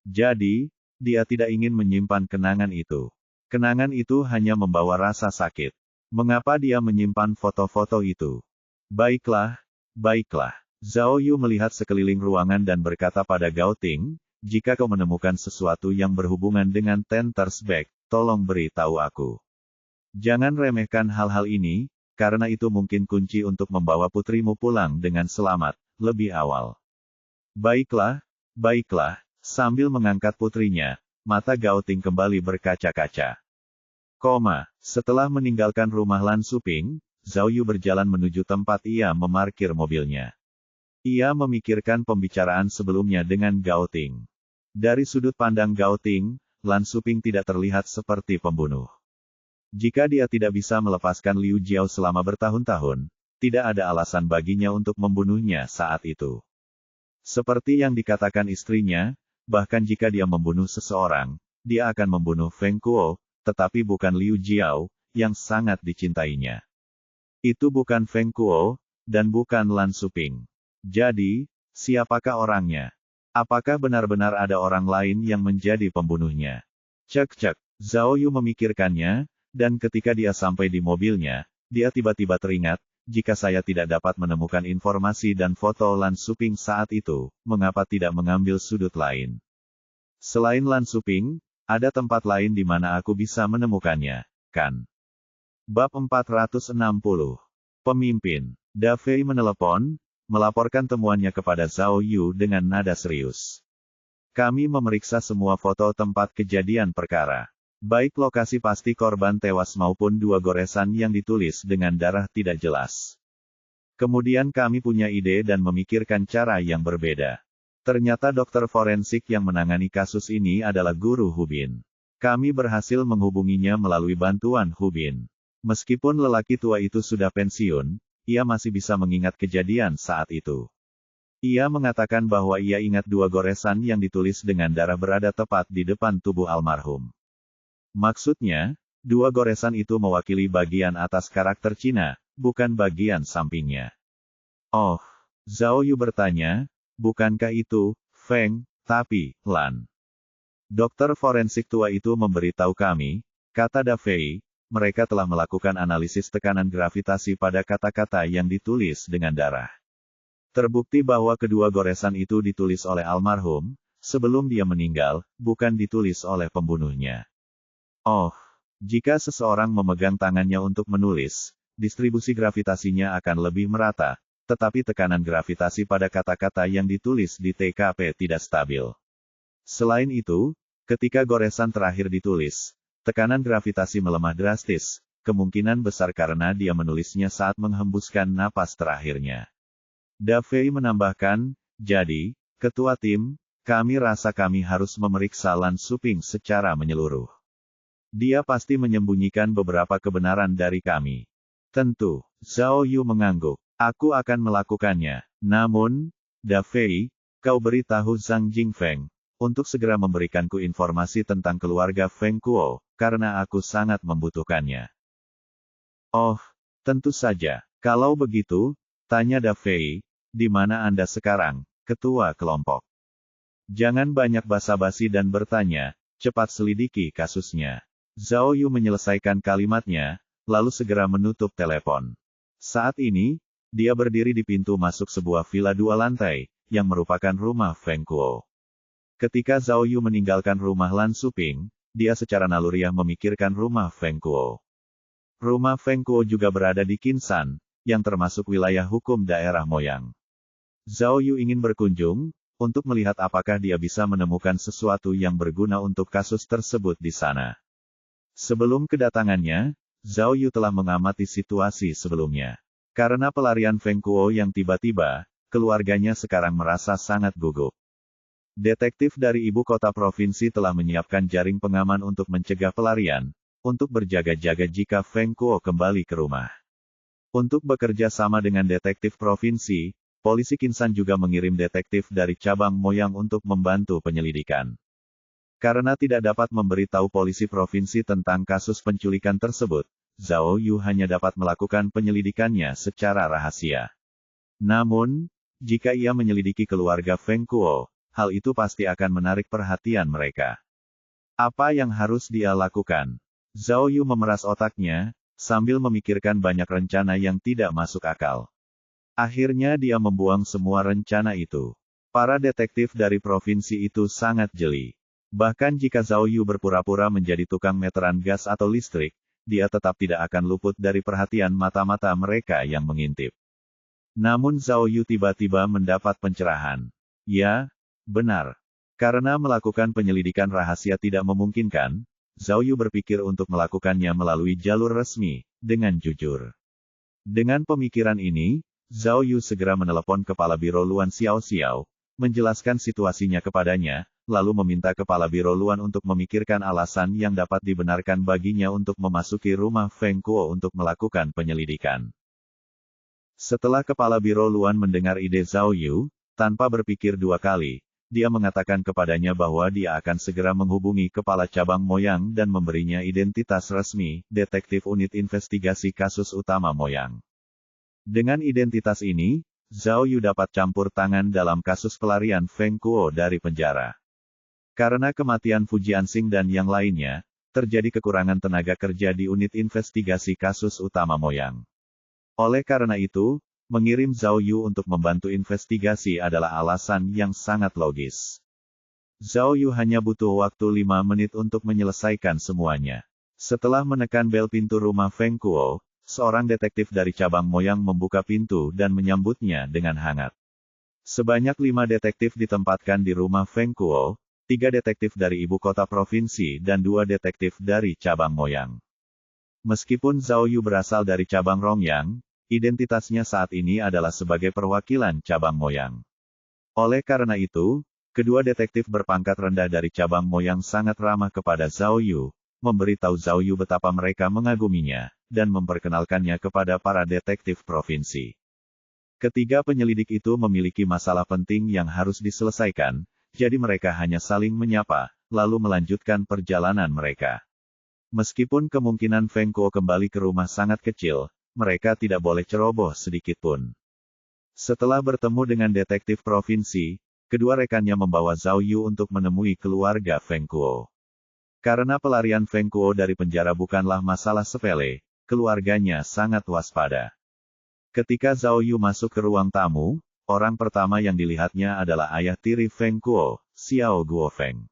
Jadi, dia tidak ingin menyimpan kenangan itu. Kenangan itu hanya membawa rasa sakit. Mengapa dia menyimpan foto-foto itu? Baiklah, baiklah. Zhao Yu melihat sekeliling ruangan dan berkata pada Gao Ting, jika kau menemukan sesuatu yang berhubungan dengan Tenter's Bag, tolong beritahu aku. Jangan remehkan hal-hal ini, karena itu mungkin kunci untuk membawa putrimu pulang dengan selamat, lebih awal. Baiklah, baiklah, sambil mengangkat putrinya, mata Gao Ting kembali berkaca-kaca. Setelah meninggalkan rumah Lan Suping, Zhao Yu berjalan menuju tempat ia memarkir mobilnya. Ia memikirkan pembicaraan sebelumnya dengan Gao Ting. Dari sudut pandang Gao Ting, Lan Suping tidak terlihat seperti pembunuh. Jika dia tidak bisa melepaskan Liu Jiao selama bertahun-tahun, tidak ada alasan baginya untuk membunuhnya saat itu. Seperti yang dikatakan istrinya, bahkan jika dia membunuh seseorang, dia akan membunuh Feng Kuo, tetapi bukan Liu Jiao, yang sangat dicintainya. Itu bukan Feng Kuo, dan bukan Lan Suping. Jadi, siapakah orangnya? Apakah benar-benar ada orang lain yang menjadi pembunuhnya? Cek-cek, Zhao Yu memikirkannya, dan ketika dia sampai di mobilnya, dia tiba-tiba teringat, jika saya tidak dapat menemukan informasi dan foto Lan Suping saat itu, mengapa tidak mengambil sudut lain? Selain Lan Suping, ada tempat lain di mana aku bisa menemukannya, kan? Bab 460. Pemimpin. Da Fei menelepon, melaporkan temuannya kepada Zhao Yu dengan nada serius. Kami memeriksa semua foto tempat kejadian perkara. Baik lokasi pasti korban tewas maupun dua goresan yang ditulis dengan darah tidak jelas. Kemudian kami punya ide dan memikirkan cara yang berbeda. Ternyata dokter forensik yang menangani kasus ini adalah Guru Hubin. Kami berhasil menghubunginya melalui bantuan Hubin. Meskipun lelaki tua itu sudah pensiun, ia masih bisa mengingat kejadian saat itu. Ia mengatakan bahwa ia ingat dua goresan yang ditulis dengan darah berada tepat di depan tubuh almarhum. Maksudnya, dua goresan itu mewakili bagian atas karakter Cina, bukan bagian sampingnya. Oh, Zhao Yu bertanya, bukankah itu, Feng, tapi, Lan? Dokter forensik tua itu memberitahu kami, kata Da Fei, mereka telah melakukan analisis tekanan gravitasi pada kata-kata yang ditulis dengan darah. Terbukti bahwa kedua goresan itu ditulis oleh almarhum, sebelum dia meninggal, bukan ditulis oleh pembunuhnya. Oh, jika seseorang memegang tangannya untuk menulis, distribusi gravitasinya akan lebih merata, tetapi tekanan gravitasi pada kata-kata yang ditulis di TKP tidak stabil. Selain itu, ketika goresan terakhir ditulis, tekanan gravitasi melemah drastis, kemungkinan besar karena dia menulisnya saat menghembuskan napas terakhirnya. Da Fei menambahkan, jadi, ketua tim, kami rasa kami harus memeriksa Lan Suping secara menyeluruh. Dia pasti menyembunyikan beberapa kebenaran dari kami. Tentu, Zhao Yu mengangguk. Aku akan melakukannya. Namun, Da Fei, kau beritahu Zhang Jingfeng, untuk segera memberikanku informasi tentang keluarga Feng Kuo, karena aku sangat membutuhkannya. Oh, tentu saja. Kalau begitu, tanya Da Fei, di mana Anda sekarang, ketua kelompok? Jangan banyak basa-basi dan bertanya, cepat selidiki kasusnya. Zhao Yu menyelesaikan kalimatnya, lalu segera menutup telepon. Saat ini, dia berdiri di pintu masuk sebuah villa 2 lantai, yang merupakan rumah Feng Kuo. Ketika Zhao Yu meninggalkan rumah Lan Suping, dia secara naluriah memikirkan rumah Feng Kuo. Rumah Feng Kuo juga berada di Qinsan, yang termasuk wilayah hukum daerah Moyang. Zhao Yu ingin berkunjung, untuk melihat apakah dia bisa menemukan sesuatu yang berguna untuk kasus tersebut di sana. Sebelum kedatangannya, Zhao Yu telah mengamati situasi sebelumnya. Karena pelarian Feng Kuo yang tiba-tiba, keluarganya sekarang merasa sangat gugup. Detektif dari ibu kota provinsi telah menyiapkan jaring pengaman untuk mencegah pelarian, untuk berjaga-jaga jika Feng Kuo kembali ke rumah. Untuk bekerja sama dengan detektif provinsi, polisi Kinsan juga mengirim detektif dari cabang Moyang untuk membantu penyelidikan. Karena tidak dapat memberitahu polisi provinsi tentang kasus penculikan tersebut, Zhao Yu hanya dapat melakukan penyelidikannya secara rahasia. Namun, jika ia menyelidiki keluarga Feng Kuo, hal itu pasti akan menarik perhatian mereka. Apa yang harus dia lakukan? Zhao Yu memeras otaknya, sambil memikirkan banyak rencana yang tidak masuk akal. Akhirnya dia membuang semua rencana itu. Para detektif dari provinsi itu sangat jeli. Bahkan jika Zhao Yu berpura-pura menjadi tukang meteran gas atau listrik, dia tetap tidak akan luput dari perhatian mata-mata mereka yang mengintip. Namun Zhao Yu tiba-tiba mendapat pencerahan. Ya, benar. Karena melakukan penyelidikan rahasia tidak memungkinkan, Zhao Yu berpikir untuk melakukannya melalui jalur resmi, dengan jujur. Dengan pemikiran ini, Zhao Yu segera menelepon Kepala Biro Luan Xiao Xiao, menjelaskan situasinya kepadanya, lalu meminta Kepala Biro Luan untuk memikirkan alasan yang dapat dibenarkan baginya untuk memasuki rumah Feng Kuo untuk melakukan penyelidikan. Setelah Kepala Biro Luan mendengar ide Zhao Yu, tanpa berpikir dua kali, dia mengatakan kepadanya bahwa dia akan segera menghubungi Kepala Cabang Moyang dan memberinya identitas resmi, Detektif Unit Investigasi Kasus Utama Moyang. Dengan identitas ini, Zhao Yu dapat campur tangan dalam kasus pelarian Feng Kuo dari penjara. Karena kematian Fu Jianxing dan yang lainnya, terjadi kekurangan tenaga kerja di unit investigasi kasus utama Moyang. Oleh karena itu, mengirim Zhao Yu untuk membantu investigasi adalah alasan yang sangat logis. Zhao Yu hanya butuh waktu 5 menit untuk menyelesaikan semuanya. Setelah menekan bel pintu rumah Feng Kuo, seorang detektif dari cabang Moyang membuka pintu dan menyambutnya dengan hangat. Sebanyak 5 detektif ditempatkan di rumah Feng Kuo, 3 detektif dari ibu kota provinsi dan 2 detektif dari cabang Moyang. Meskipun Zhao Yu berasal dari cabang Rongyang, identitasnya saat ini adalah sebagai perwakilan cabang Moyang. Oleh karena itu, kedua detektif berpangkat rendah dari cabang Moyang sangat ramah kepada Zhao Yu, memberitahu Zhao Yu betapa mereka mengaguminya, dan memperkenalkannya kepada para detektif provinsi. Ketiga penyelidik itu memiliki masalah penting yang harus diselesaikan, jadi mereka hanya saling menyapa, lalu melanjutkan perjalanan mereka. Meskipun kemungkinan Feng Kuo kembali ke rumah sangat kecil, mereka tidak boleh ceroboh sedikit pun. Setelah bertemu dengan detektif provinsi, kedua rekannya membawa Zhao Yu untuk menemui keluarga Feng Kuo. Karena pelarian Feng Kuo dari penjara bukanlah masalah sepele, keluarganya sangat waspada. Ketika Zhao Yu masuk ke ruang tamu, orang pertama yang dilihatnya adalah ayah tiri Feng Kuo, Xiao Guofeng.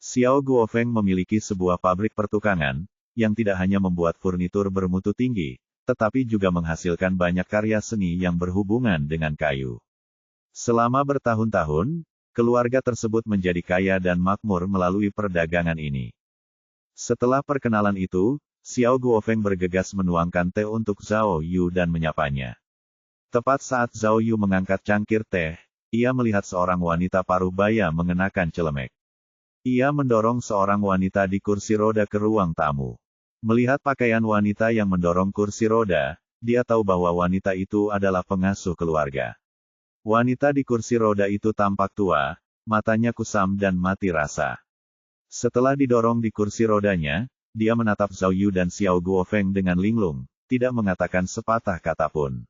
Xiao Guofeng memiliki sebuah pabrik pertukangan, yang tidak hanya membuat furnitur bermutu tinggi, tetapi juga menghasilkan banyak karya seni yang berhubungan dengan kayu. Selama bertahun-tahun, keluarga tersebut menjadi kaya dan makmur melalui perdagangan ini. Setelah perkenalan itu, Xiao Guofeng bergegas menuangkan teh untuk Zhao Yu dan menyapanya. Tepat saat Zhao Yu mengangkat cangkir teh, ia melihat seorang wanita paruh baya mengenakan celemek. Ia mendorong seorang wanita di kursi roda ke ruang tamu. Melihat pakaian wanita yang mendorong kursi roda, dia tahu bahwa wanita itu adalah pengasuh keluarga. Wanita di kursi roda itu tampak tua, matanya kusam dan mati rasa. Setelah didorong di kursi rodanya, dia menatap Zhao Yu dan Xiao Guofeng dengan linglung, tidak mengatakan sepatah kata pun.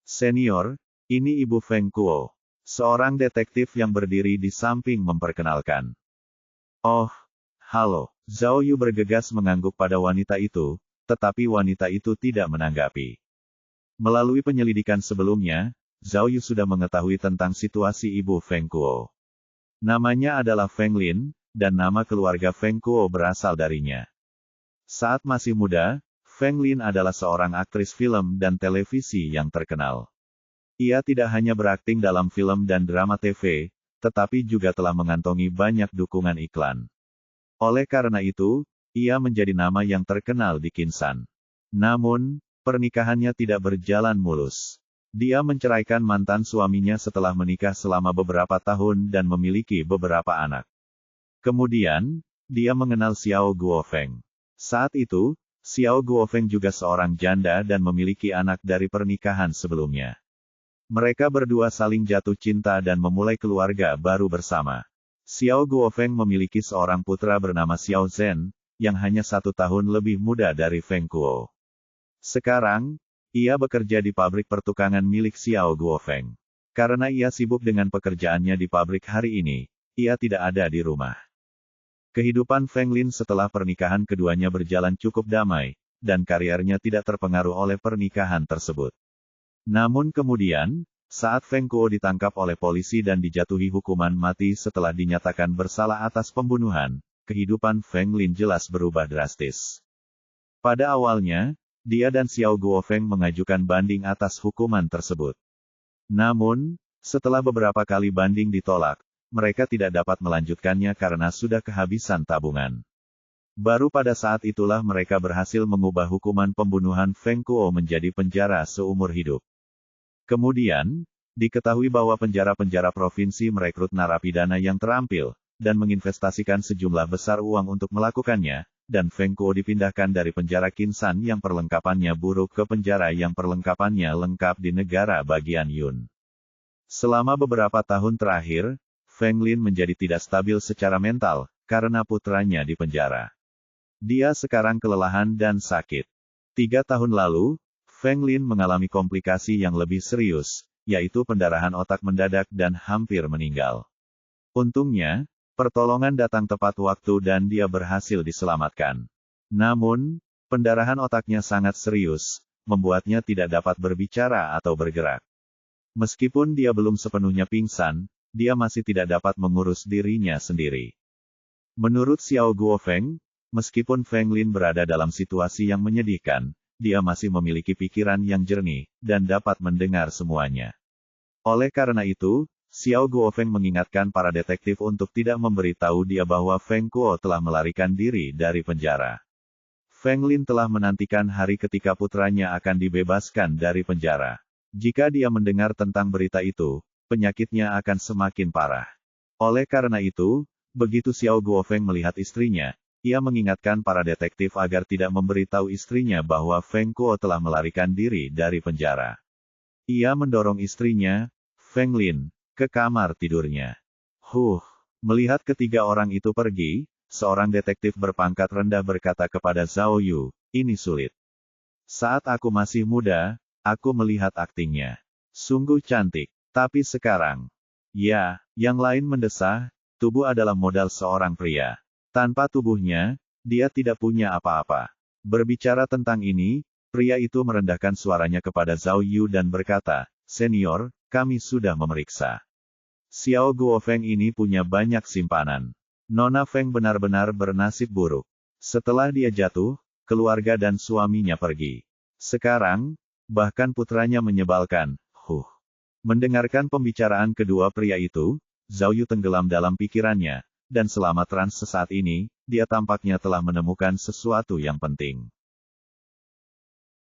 Senior, ini Ibu Feng Kuo. Seorang detektif yang berdiri di samping memperkenalkan. Oh, halo. Zhao Yu bergegas mengangguk pada wanita itu, tetapi wanita itu tidak menanggapi. Melalui penyelidikan sebelumnya, Zhao Yu sudah mengetahui tentang situasi Ibu Feng Kuo. Namanya adalah Feng Lin, dan nama keluarga Feng Kuo berasal darinya. Saat masih muda, Feng Lin adalah seorang aktris film dan televisi yang terkenal. Ia tidak hanya berakting dalam film dan drama TV, tetapi juga telah mengantongi banyak dukungan iklan. Oleh karena itu, ia menjadi nama yang terkenal di Kinsan. Namun, pernikahannya tidak berjalan mulus. Dia menceraikan mantan suaminya setelah menikah selama beberapa tahun dan memiliki beberapa anak. Kemudian, dia mengenal Xiao Guofeng. Saat itu, Xiao Guofeng juga seorang janda dan memiliki anak dari pernikahan sebelumnya. Mereka berdua saling jatuh cinta dan memulai keluarga baru bersama. Xiao Guofeng memiliki seorang putra bernama Xiao Zhen, yang hanya 1 tahun lebih muda dari Feng Kuo. Sekarang, ia bekerja di pabrik pertukangan milik Xiao Guofeng. Karena ia sibuk dengan pekerjaannya di pabrik hari ini, ia tidak ada di rumah. Kehidupan Feng Lin setelah pernikahan keduanya berjalan cukup damai, dan karirnya tidak terpengaruh oleh pernikahan tersebut. Namun kemudian, saat Feng Kuo ditangkap oleh polisi dan dijatuhi hukuman mati setelah dinyatakan bersalah atas pembunuhan, kehidupan Feng Lin jelas berubah drastis. Pada awalnya, dia dan Xiao Guofeng mengajukan banding atas hukuman tersebut. Namun, setelah beberapa kali banding ditolak, mereka tidak dapat melanjutkannya karena sudah kehabisan tabungan. Baru pada saat itulah mereka berhasil mengubah hukuman pembunuhan Feng Kuo menjadi penjara seumur hidup. Kemudian, diketahui bahwa penjara-penjara provinsi merekrut narapidana yang terampil, dan menginvestasikan sejumlah besar uang untuk melakukannya, dan Feng Kuo dipindahkan dari penjara Qinsan yang perlengkapannya buruk ke penjara yang perlengkapannya lengkap di negara bagian Yun. Selama beberapa tahun terakhir, Feng Lin menjadi tidak stabil secara mental, karena putranya di penjara. Dia sekarang kelelahan dan sakit. 3 tahun lalu, Feng Lin mengalami komplikasi yang lebih serius, yaitu pendarahan otak mendadak dan hampir meninggal. Untungnya, pertolongan datang tepat waktu dan dia berhasil diselamatkan. Namun, pendarahan otaknya sangat serius, membuatnya tidak dapat berbicara atau bergerak. Meskipun dia belum sepenuhnya pingsan, dia masih tidak dapat mengurus dirinya sendiri. Menurut Xiao Guofeng, meskipun Feng Lin berada dalam situasi yang menyedihkan, dia masih memiliki pikiran yang jernih, dan dapat mendengar semuanya. Oleh karena itu, Xiao Guofeng mengingatkan para detektif untuk tidak memberitahu dia bahwa Feng Kuo telah melarikan diri dari penjara. Feng Lin telah menantikan hari ketika putranya akan dibebaskan dari penjara. Jika dia mendengar tentang berita itu, penyakitnya akan semakin parah. Oleh karena itu, begitu Xiao Guofeng melihat istrinya, ia mengingatkan para detektif agar tidak memberitahu istrinya bahwa Feng Kuo telah melarikan diri dari penjara. Ia mendorong istrinya, Feng Lin, ke kamar tidurnya. Melihat ketiga orang itu pergi, seorang detektif berpangkat rendah berkata kepada Zhao Yu, ini sulit. Saat aku masih muda, aku melihat aktingnya. Sungguh cantik. Tapi sekarang, ya, yang lain mendesah, tubuh adalah modal seorang pria. Tanpa tubuhnya, dia tidak punya apa-apa. Berbicara tentang ini, pria itu merendahkan suaranya kepada Zhao Yu dan berkata, Senior, kami sudah memeriksa. Xiao Guofeng ini punya banyak simpanan. Nona Feng benar-benar bernasib buruk. Setelah dia jatuh, keluarga dan suaminya pergi. Sekarang, bahkan putranya menyebalkan. Mendengarkan pembicaraan kedua pria itu, Zhao Yu tenggelam dalam pikirannya. Dan selama trans sesaat ini, dia tampaknya telah menemukan sesuatu yang penting.